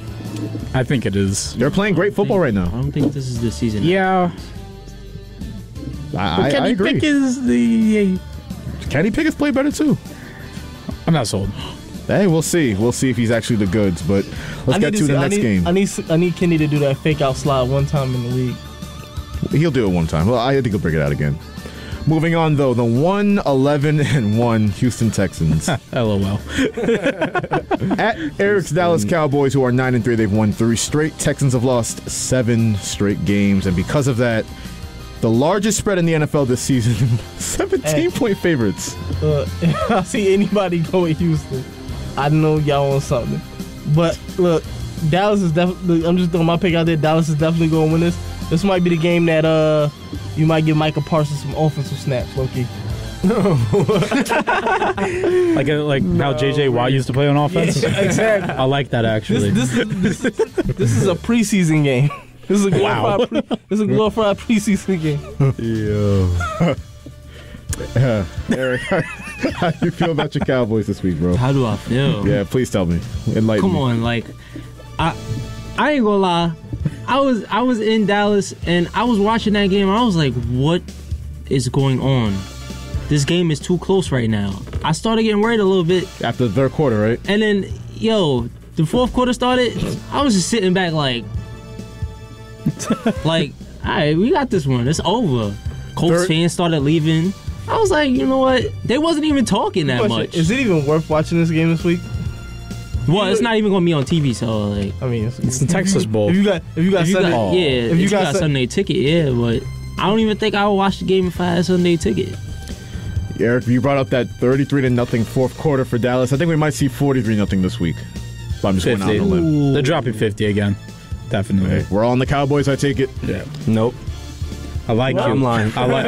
I think it is. They're playing great football right now. I don't think this is the season. Yeah. I agree. Kenny Pickett's Kenny Pickett's played better, too. I'm not sold. Hey, we'll see. We'll see if he's actually the goods, but let's get to the next game. I need Kenny to do that fake out slide one time in the league. He'll do it one time. Well, I think he'll break it out again. Moving on, though, the 1-11-1 Houston Texans. LOL. At Eric's Dallas Cowboys, who are 9-3, they've won 3 straight. Texans have lost 7 straight games, and because of that, the largest spread in the NFL this season, 17-point favorites. If I see anybody go with Houston, I know y'all want something. But look, Dallas is definitely. I'm just throwing my pick out there. Dallas is definitely going to win this. This might be the game that you might give Micah Parsons some offensive snaps, low-key. like how J.J. Watt used to play on offense? Yeah, exactly. I like that, actually. This is a preseason game. This is a glorified preseason game. Yo. Eric, how do you feel about your Cowboys this week, bro? How do I feel? Yeah, please tell me. Enlighten Come me. on, like, I ain't gonna lie. I was in Dallas and I was watching that game. I was like, what is going on? This game is too close right now. I started getting worried a little bit. After the third quarter, right? And then, the fourth quarter started. I was just sitting back like, all right, we got this one. It's over. Colts fans started leaving. I was like, you know what? They wasn't even talking that much. Is it even worth watching this game this week? Well, it's not even gonna be on TV, so like. I mean, it's the Texas Bowl. If you got Sunday ticket, yeah, but I don't even think I would watch the game if I had a Sunday ticket. Eric, you brought up that 33-0 fourth quarter for Dallas. I think we might see 43-0 this week. But I'm just going out on a limb. They're dropping 50 again. Definitely. Okay. We're all on the Cowboys, I take it? Yeah. Nope. I like you. I'm lying. I like.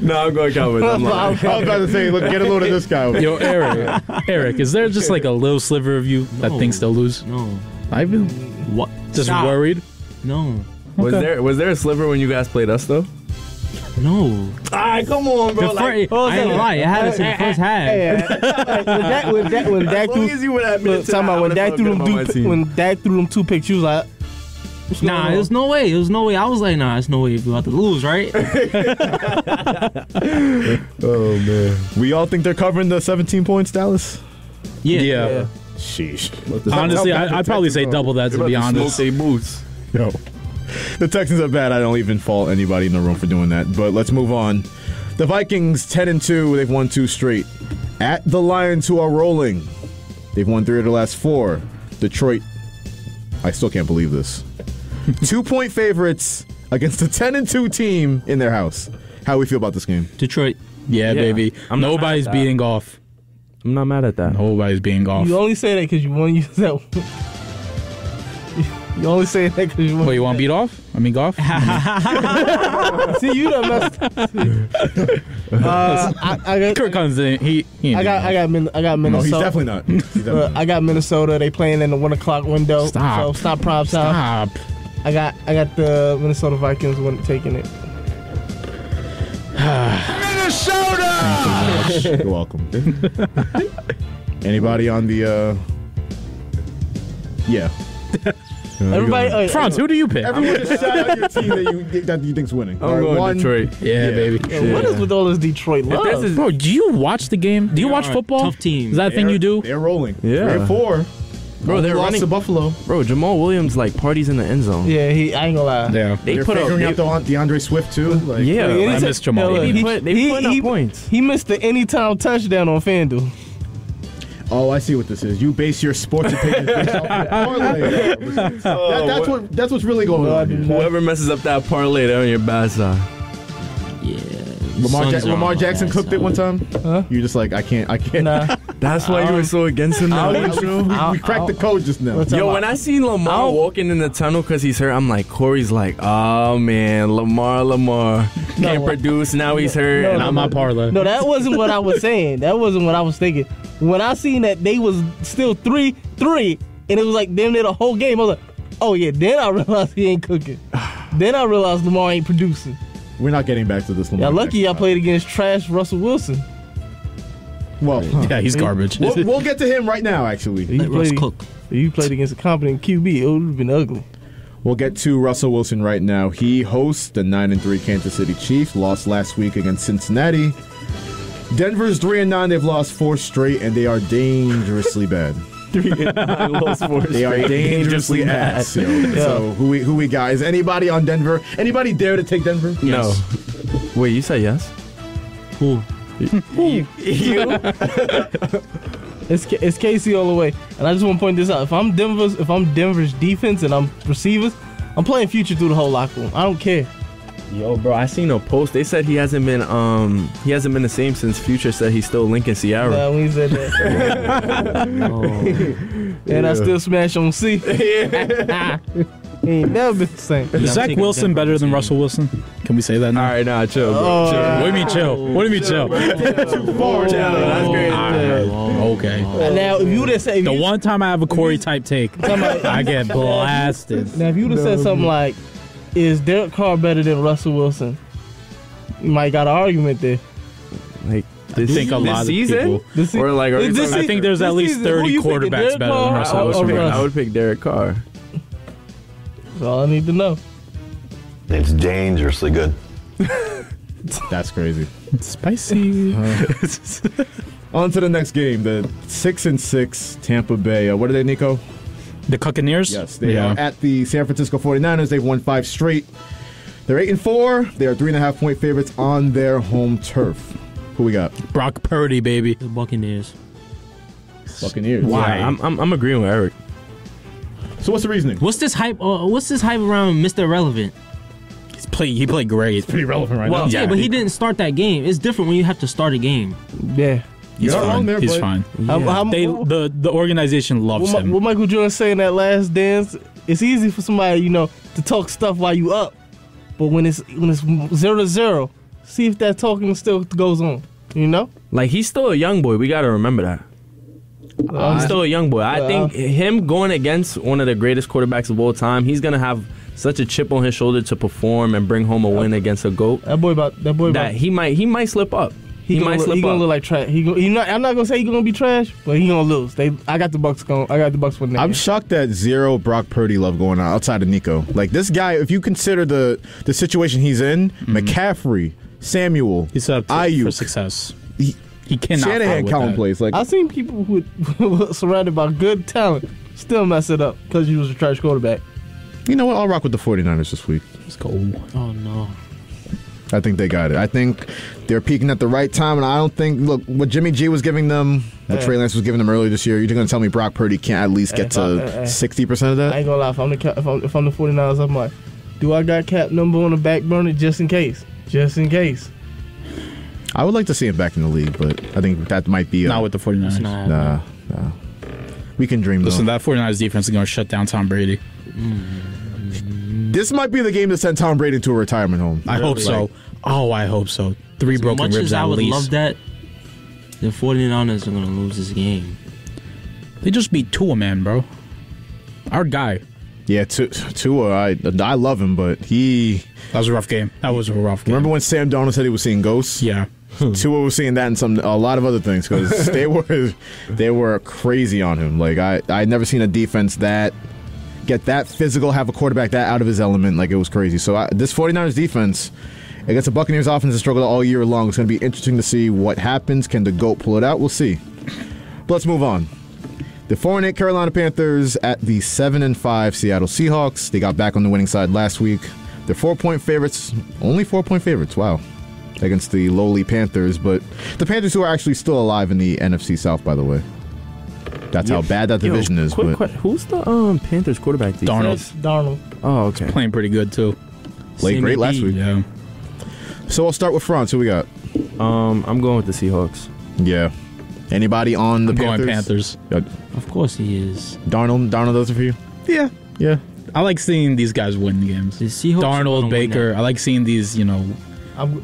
No, I'm going Cowboys. I'm lying. I was about to say, look, get a load of this guy. Yo, Eric, is there just like a little sliver of you that thinks they'll lose? No. I've been What? just Stop. worried. No. Was there a sliver when you guys played us though? No. Alright, come on, bro. I ain't gonna lie. It had us in the first half. When Dak threw, when Dak threw them two picks, you was like, Nah, there's no way. There's no way. I was like, nah, there's no way if we about to lose, right? Oh, man. We all think they're covering the 17 points, Dallas? Yeah. Sheesh. Honestly, I'd probably say double that, to be honest. Smoke they boots. Yo. The Texans are bad. I don't even fault anybody in the room for doing that. But let's move on. The Vikings, 10-2. They've won 2 straight. At the Lions, who are rolling. They've won 3 of the last 4. Detroit. I still can't believe this. 2-point favorites against a 10-2 team in their house. How do we feel about this game? Detroit. Yeah, baby. Nobody's beating Goff. I'm not mad at that. Nobody's beating Goff. you only say that because you want to use that. You only say that because you want. Wait, you want to beat off? I mean, Goff? See, you done messed up. I got Kirk Cousins, he ain't I got Minnesota. No, he's definitely not. He's definitely not. I got Minnesota. They playing in the 1 o'clock window. Stop. So stop prime time. Stop. I got the Minnesota Vikings taking it. Minnesota! You're welcome. Anybody on the yeah. Everybody, Franz, who do you pick? Everyone just shout out your team that you think's winning. I'm going Detroit. Yeah, baby. What is with all this Detroit love? Bro, do you watch the game? Do you watch football? Tough team. Is that a thing you do? They're rolling. Yeah. 3-4. Bro, they're lost running to Buffalo. Bro, Jamal Williams like parties in the end zone. Yeah, I ain't gonna lie. Yeah. They're figuring out DeAndre Swift too. Like, Yeah, I miss Jamal. they put up points. He missed the anytime touchdown on FanDuel. Oh, I see what this is. You base your sports opinions based off of parlay. That's what's really going on here. Whoever messes up that parlay, they're on your bad side. Yeah. Lamar Jackson cooked it one time. Huh? You're just like, I can't. Nah. That's why you were so against him. We cracked the code just now. Yo, when I seen Lamar walking in the tunnel because he's hurt, I'm like, Corey's like, oh man, Lamar can't produce. Now he's hurt. Not my parlay. No, that wasn't what I was saying. That wasn't what I was thinking. When I seen that they was still 3-3, and it was like damn near the whole game, I was like, oh yeah. Then I realized he ain't cooking. Then I realized Lamar ain't producing. We're not getting back to this Lamar. Yeah, lucky y'all played against trash Russell Wilson. Well, yeah, he's garbage. We'll get to him right now, actually. You played against a competent QB. It would have been ugly. We'll get to Russell Wilson right now. He hosts the 9-3 Kansas City Chiefs. Lost last week against Cincinnati. Denver's 3-9. They've lost 4 straight, and they are dangerously bad. 3-9, lost 4 straight. They are dangerously ass. So who we got? Is anybody on Denver? Anybody dare to take Denver? Yes. No. Wait, you said yes? Who? You? It's Casey all the way. And I just want to point this out. If I'm Denver's defense and I'm receivers, I'm playing Future through the whole locker room. I don't care. Yo, bro, I seen a post. They said he hasn't been the same since Future said he's still Lincoln Ciara. Nah, when he said that. And I still smash on C. He ain't never been the same. Is Zach Wilson better than Russell Wilson? Can we say that now? All right, nah, chill, bro. Chill. What do you mean chill? What do you mean chill? Too far. That's great. Okay. Now, if you would have said... The one time I have a Corey type take, I get blasted. Now, if you would have said something like, is Derek Carr better than Russell Wilson? You might got an argument there. Like, I think a lot of people. Or like, I think there's at least 30 quarterbacks better than Russell Wilson. I would pick Derek Carr. That's all I need to know. It's dangerously good. That's crazy. It's spicy. On to the next game. The 6-6 Tampa Bay. What are they, Nico? The Buccaneers? Yes, they are at the San Francisco 49ers. They've won 5 straight. They're 8-4. They are 3.5-point favorites on their home turf. Who we got? Brock Purdy, baby. The Buccaneers. Buccaneers. Why? Yeah. I'm agreeing with Eric. So what's the reasoning? What's this hype? What's this hype around Mr. Irrelevant? He played great. He's pretty relevant right now. Yeah, but he didn't start that game. It's different when you have to start a game. Yeah. He's fine. He's fine. The organization loves him. What Michael Jordan saying in that last dance, it's easy for somebody, to talk stuff while you up. But when it's 0-0, see if that talking still goes on. Like, he's still a young boy. We got to remember that. He's still a young boy. I think him going against one of the greatest quarterbacks of all time, he's going to have such a chip on his shoulder to perform and bring home a win against a GOAT. He might slip up. He might slip up. He gonna look like trash. I'm not gonna say he's gonna be trash, but he gonna lose. I got the Bucks winning. I'm shocked that zero Brock Purdy love going on outside of Nico. Like, this guy, if you consider the situation he's in, McCaffrey, Samuel, he's set up Ayuk, for success. He cannot. Shanahan count plays. Like, I've seen people who were surrounded by good talent still mess it up because he was a trash quarterback. You know what? I'll rock with the 49ers this week. Let's go. Oh no. I think they got it. I think they're peaking at the right time, and I don't think, look, what Jimmy G was giving them, what Trey Lance was giving them earlier this year, you're going to tell me Brock Purdy can't at least get to 60% of that? I ain't going to lie. If I'm the 49ers, I'm like, do I got cap number on the back burner just in case? Just in case. I would like to see him back in the league, but I think that might be... Not with the 49ers. Nah. We can dream, though. Listen, that 49ers defense is going to shut down Tom Brady. This might be the game to send Tom Brady to a retirement home. I hope so. Oh, I hope so. 3 broken ribs at least. As much as I would love that, the 49ers are going to lose this game. They just beat Tua, man, bro. Our guy. Yeah, Tua, I love him, but he... That was a rough game. Remember when Sam Darnold said he was seeing ghosts? Yeah. Tua was seeing that and a lot of other things because they were crazy on him. Like, I'd never seen a defense get that physical, have a quarterback that out of his element. Like, it was crazy. So this 49ers defense against the Buccaneers offense has struggled all year long. It's going to be interesting to see what happens. Can the GOAT pull it out? We'll see. But let's move on. The 4-8 Carolina Panthers at the 7-5 Seattle Seahawks. They got back on the winning side last week. They're 4-point favorites. Only 4-point favorites. Wow. Against the lowly Panthers. But the Panthers, who are actually still alive in the NFC South, by the way. That's how bad that division is. Who's the Panthers quarterback? Darnold. Oh, okay. He's playing pretty good, too. Played great last week. Yeah. So I'll start with France. Who we got? I'm going with the Seahawks. Yeah. Anybody on the Panthers? Going Panthers. Of course he is. Darnold does it for you? Yeah. I like seeing these guys win games. The Seahawks Darnold, Baker. I like seeing these,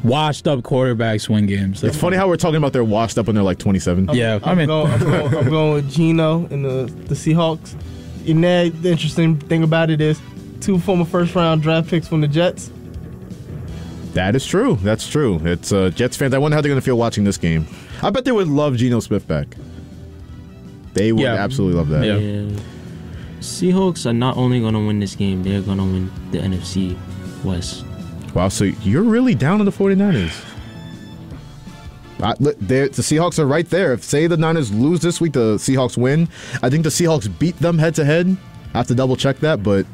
washed up quarterbacks win games. It's funny how we're talking about they're washed up when they're like 27. I'm going with Geno and the Seahawks. And the interesting thing about it is 2 former first-round draft picks from the Jets. That is true. That's true. It's Jets fans. I wonder how they're going to feel watching this game. I bet they would love Geno Smith back. They would absolutely love that. Yeah. Seahawks are not only going to win this game, they're going to win the NFC West. Wow, so you're really down on the 49ers. The Seahawks are right there. If, say, the Niners lose this week, the Seahawks win. I think the Seahawks beat them head-to-head. I have to double-check that, but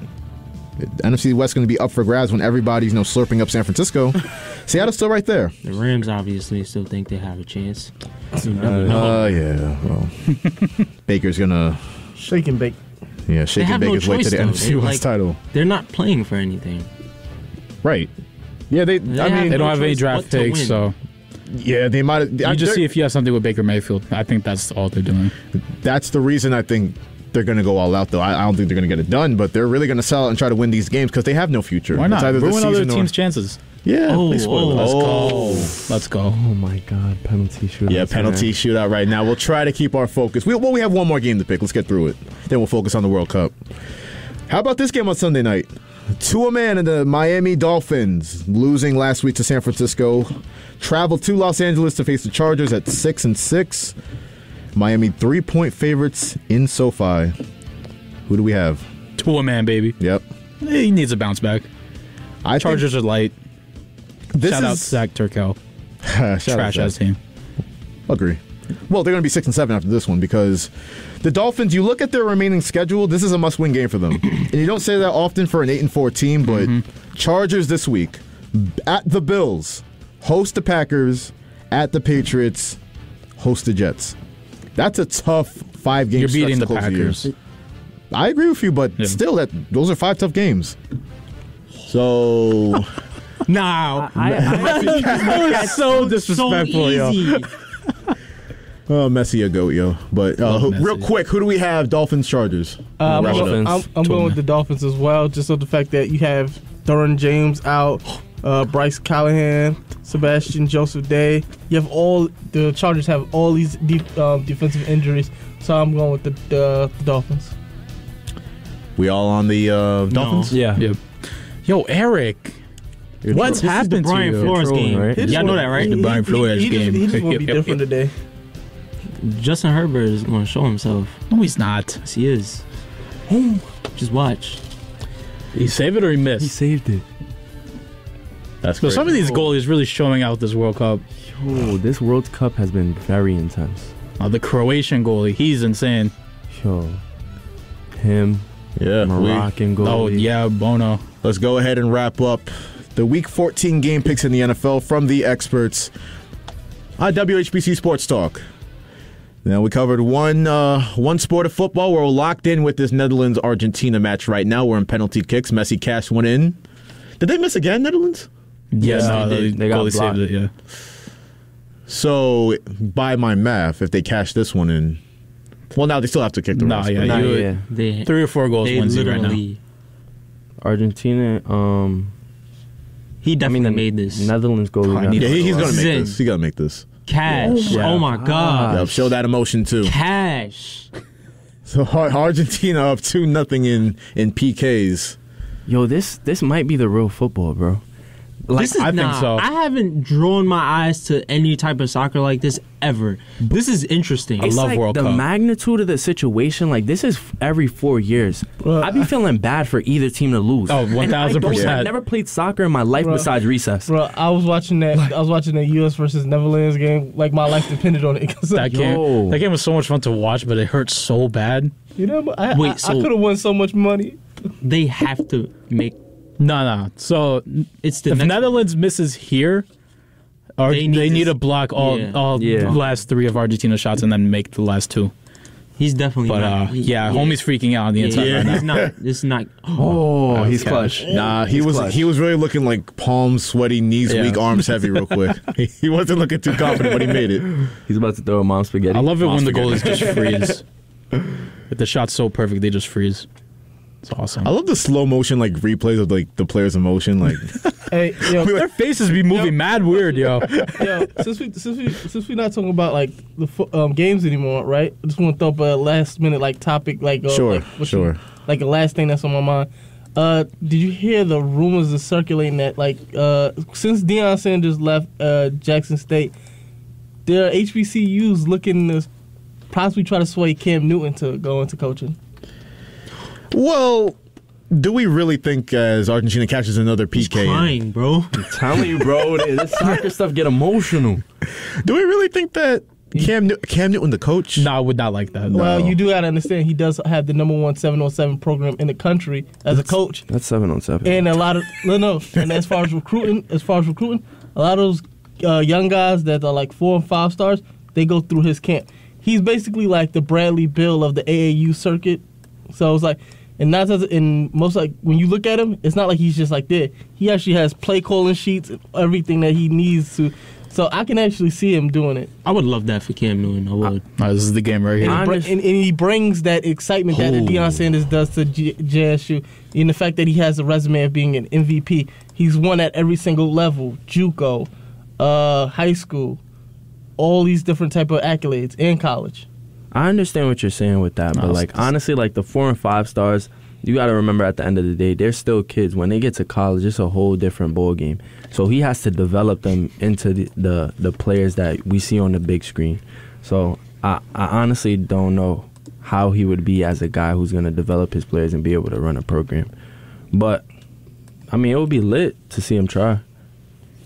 the NFC West is going to be up for grabs when everybody's slurping up San Francisco. Seattle's still right there. The Rams obviously still think they have a chance. Yeah. Well, Baker's going to... Shake and bake. Yeah, shake and bake his way to the NFC West title. They're not playing for anything. Right. Yeah, they don't have any draft picks, so... Yeah, they might. You just see if you have something with Baker Mayfield. I think that's all they're doing. That's the reason I think they're going to go all out, though. I don't think they're going to get it done, but they're really going to sell it and try to win these games because they have no future. Why not? Ruin other teams' chances. Yeah. Let's go. Oh, my God. Penalty shootout. Yeah, penalty shootout right now. We'll try to keep our focus. We have one more game to pick. Let's get through it. Then we'll focus on the World Cup. How about this game on Sunday night? To-a man and the Miami Dolphins losing last week to San Francisco. Traveled to Los Angeles to face the Chargers at 6-6. Miami 3-point favorites in SoFi. Who do we have? To-a man, baby. Yep. He needs a bounce back. Chargers are light. Shout out Zach Turkel. Trash ass team. Agree. Well, they're going to be 6-7 after this one because the Dolphins, you look at their remaining schedule, this is a must-win game for them. And you don't say that often for an 8-4 team, but Chargers this week at the Bills, host the Packers, at the Patriots, host the Jets. That's a tough 5-game stretch. You're beating the Packers. I agree with you, but still, those are 5 tough games. So Nah. That was so disrespectful, so easy. yo. Oh, Messi a goat, yo. But real quick, who do we have? Dolphins, Chargers. I'm going with the Dolphins as well, just on the fact that you have Derwin James out, Bryce Callahan, Sebastian Joseph Day. You have the Chargers have all these defensive injuries, so I'm going with the Dolphins. We all on the Dolphins? Yeah. Yep. Yo, Eric. What's happened to Brian you? Flores game. Right? Y'all know that, right? The Brian Flores game. He just want to be different today. Justin Herbert is going to show himself. No, he's not. Yes, he is. Just watch. He saved it or he missed? He saved it. That's so great. some of these goalies really showing out this World Cup. Yo, this World Cup has been very intense. The Croatian goalie, he's insane. Yo, him. Yeah, Moroccan goalie. Oh, yeah, Bono. Let's go ahead and wrap up the Week 14 game picks in the NFL from the experts on WHPC Sports Talk. Now, we covered one sport of football. We're locked in with this Netherlands-Argentina match right now. We're in penalty kicks. Messi cashed one in. Did they miss again, Netherlands? Yes, they got goalie saved it, yeah. So, by my math, if they cash this one in... Well, now they still have to kick the rest. Yeah. 3 or 4 goals wins you right now. Argentina, he definitely made this. Netherlands goalie. He's going to make this. He's going to make this. Cash. Oh my God. Yep, show that emotion, too. Cash. So, Argentina up 2-0 in PKs. Yo, this might be the real football, bro. Like, I think so. I haven't drawn my eyes to any type of soccer like this ever. This is interesting. It's like World Cup. The magnitude of the situation, like this is every 4 years. I be feeling bad for either team to lose. Oh, 1,000%. I've never played soccer in my life besides recess. Bro, I was watching that. I was watching the U.S. versus Netherlands game. Like my life depended on it. That game was so much fun to watch, but it hurt so bad. You know, I could have won so much money. They have to make. No. So it's if Netherlands misses here, or they need to block all the last 3 of Argentina's shots and then make the last 2. He's definitely. But homie's freaking out on the inside right now. He's not. It's not. Oh, he's clutch. Nah, he was really looking like palms sweaty, knees weak, arms heavy, real quick. He wasn't looking too confident, but he made it. He's about to throw a mom spaghetti. I love it when the goalies just freeze. If the shot's so perfect, they just freeze. It's awesome. I love the slow motion replays of the players' emotion. Hey, yo, their faces be moving mad weird, yo. Yo, since we're not talking about the games anymore, right? I just want to throw up a last minute topic, sure. A last thing that's on my mind. Did you hear the rumors of circulating that since Deion Sanders left Jackson State, there are HBCUs looking to possibly try to sway Cam Newton to go into coaching? Well, do we really think as Argentina catches another PK? He's crying, bro. I'm telling you, bro. This soccer stuff get emotional. Do we really think that Cam Newton, the coach? No, I would not like that. Well, you do got to understand he does have the #1 7-on-7 program in the country as a coach. That's 7-on-7. And a lot of and as far as recruiting, a lot of those young guys that are 4 and 5 stars, they go through his camp. He's basically like the Bradley Beal of the AAU circuit. So it's when you look at him, it's not like he's just there. He actually has play calling sheets and everything that he needs to. So I can actually see him doing it. I would love that for Cam Newton. I would. This is the game right here. And he brings that excitement that Deion Sanders does to JSU. In the fact that he has a resume of being an MVP. He's won at every single level. JUCO, high school, all these different type of accolades, and college. I understand what you're saying with that, but honestly, the 4 and 5 stars, you got to remember at the end of the day, they're still kids. When they get to college, it's a whole different ball game. So he has to develop them into the players that we see on the big screen. So I honestly don't know how he would be as a guy who's going to develop his players and be able to run a program. But it would be lit to see him try.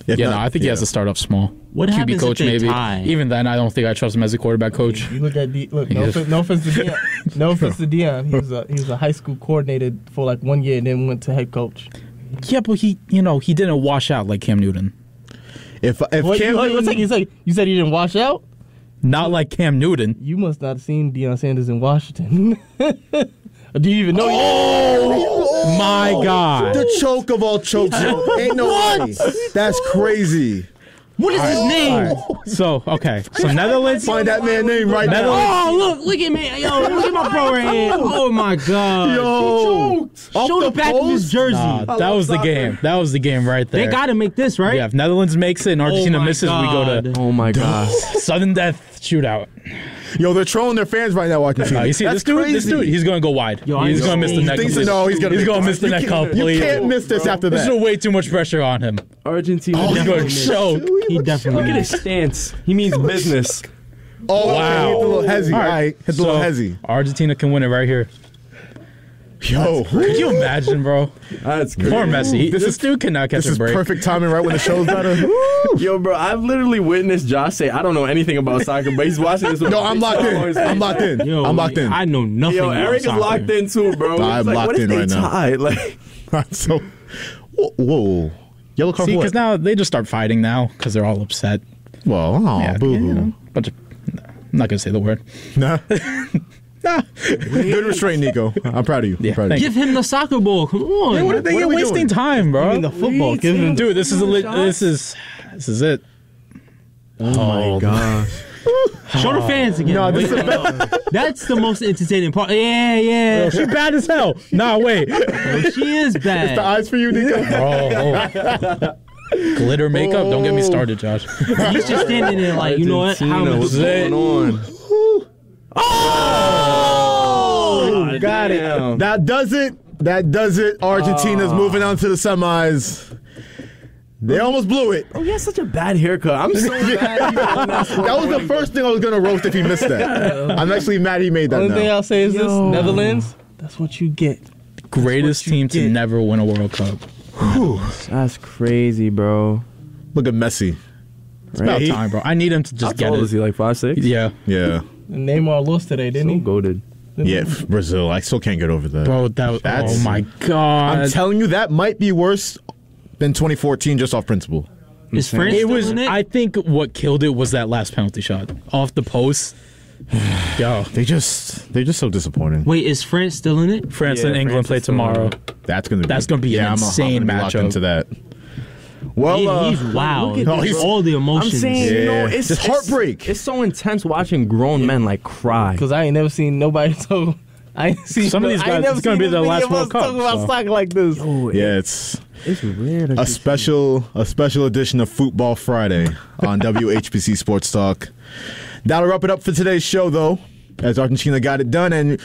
I think he has to start off small. What QB happens coach if they maybe. tie? Even then, I don't think I trust him as a quarterback coach. You look at no offense to Deion. No offense to Deion. He was a high school coordinator for 1 year and then went to head coach. Yeah, but he didn't wash out like Cam Newton. If Cam Newton, you said he didn't wash out? Not like Cam Newton. You must not have seen Deion Sanders in Washington. Do you even know? My God. The choke of all chokes. Ain't no way. That's crazy. What is his name? Right. So Netherlands. Find that man's name right now. Oh, look at me. Yo, look at my bro right here. Oh, my God. Yo. Show the back of his jersey. That was the game. That was the game right there. They got to make this, right? Yeah, if Netherlands makes it and Argentina misses, we go to Oh, my God. sudden death shootout. Yo, they're trolling their fans right now watching. You see this dude? This dude, he's going to go wide. He's going to miss the net completely. No, he's going to miss the net completely. You can't miss this after that. There's way too much pressure on him. Argentina. He's going to choke. He definitely Look at his stance. He means business. Oh, wow. Hit the little hezzy. All right. Hit the little hezzy. Argentina can win it right here. Yo. Could you imagine, bro? That's crazy. Poor Messi. This dude cannot catch a break. This is perfect timing right when the show's better. Yo, bro, I've literally witnessed Josh say, I don't know anything about soccer, but he's watching this with No, I'm locked in. I'm locked in. Yo, I'm locked in. I know nothing Yo, about Eric soccer. is locked in too, bro. I'm like, locked what if in they right now. tied? Like, So, whoa. Yellow card See, for because what? now they just start fighting now because they're all upset. Well, boo-hoo. I'm not going to say the word. Nah. Good restraint, Nico. I'm proud of you. Yeah, I'm proud of you. Give him the soccer ball. Come on. They're wasting time, bro. Give him the football. Give him. Dude, this is it. oh my gosh. Show the fans again. No, this is That's the most entertaining part. Yeah. She bad as hell. Nah, wait. She is bad. the eyes for you, Nico. Oh. Glitter makeup? Don't get me started, Josh. He's just standing there like, you know what? What's going on? Oh, got it. That does it. Argentina's moving on to the semis. They almost blew it. Oh, he has such a bad haircut. I'm so mad. That was the first thing I was going to roast if he missed that. I'm actually mad he made that Only thing now. I'll say is this: Netherlands. That's what you get. Greatest team to never win a World Cup. That's crazy, bro. Look at Messi. It's about time, bro. I need him to just get How old it. is he, like 5'6"? Yeah. Yeah. And Neymar lost today, didn't he? Goated. Yeah, Brazil. I still can't get over that. Bro, oh my God. I'm telling you, that might be worse than 2014 just off principle. Is France It still was. in it? I think what killed it was that last penalty shot off the post. Yo, They're just so disappointing. Wait, is France still in it? France and England play tomorrow. That's gonna be an insane I'm gonna be locked matchup. into that. Well, He's wild. No, he's all the emotions. I'm saying, you know, it's just heartbreak. It's so intense watching grown men like cry. Because I ain't never seen nobody talk. I ain't seen Some of these I ain't guys, never it's gonna seen be their many last of us World Cup, talk about so. soccer like this. Yeah, it's weird. a special edition of Football Friday on WHPC Sports Talk. That'll wrap it up for today's show, though, as Argentina got it done. And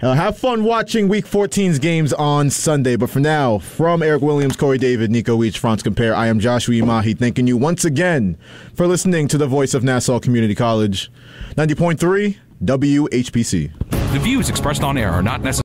have fun watching Week 14's games on Sunday. But for now, from Eric Williams, Corey David, Nico Weech, Franz Compare, I am Joshua Umahi, thanking you once again for listening to the voice of Nassau Community College, 90.3 WHPC. The views expressed on air are not necessarily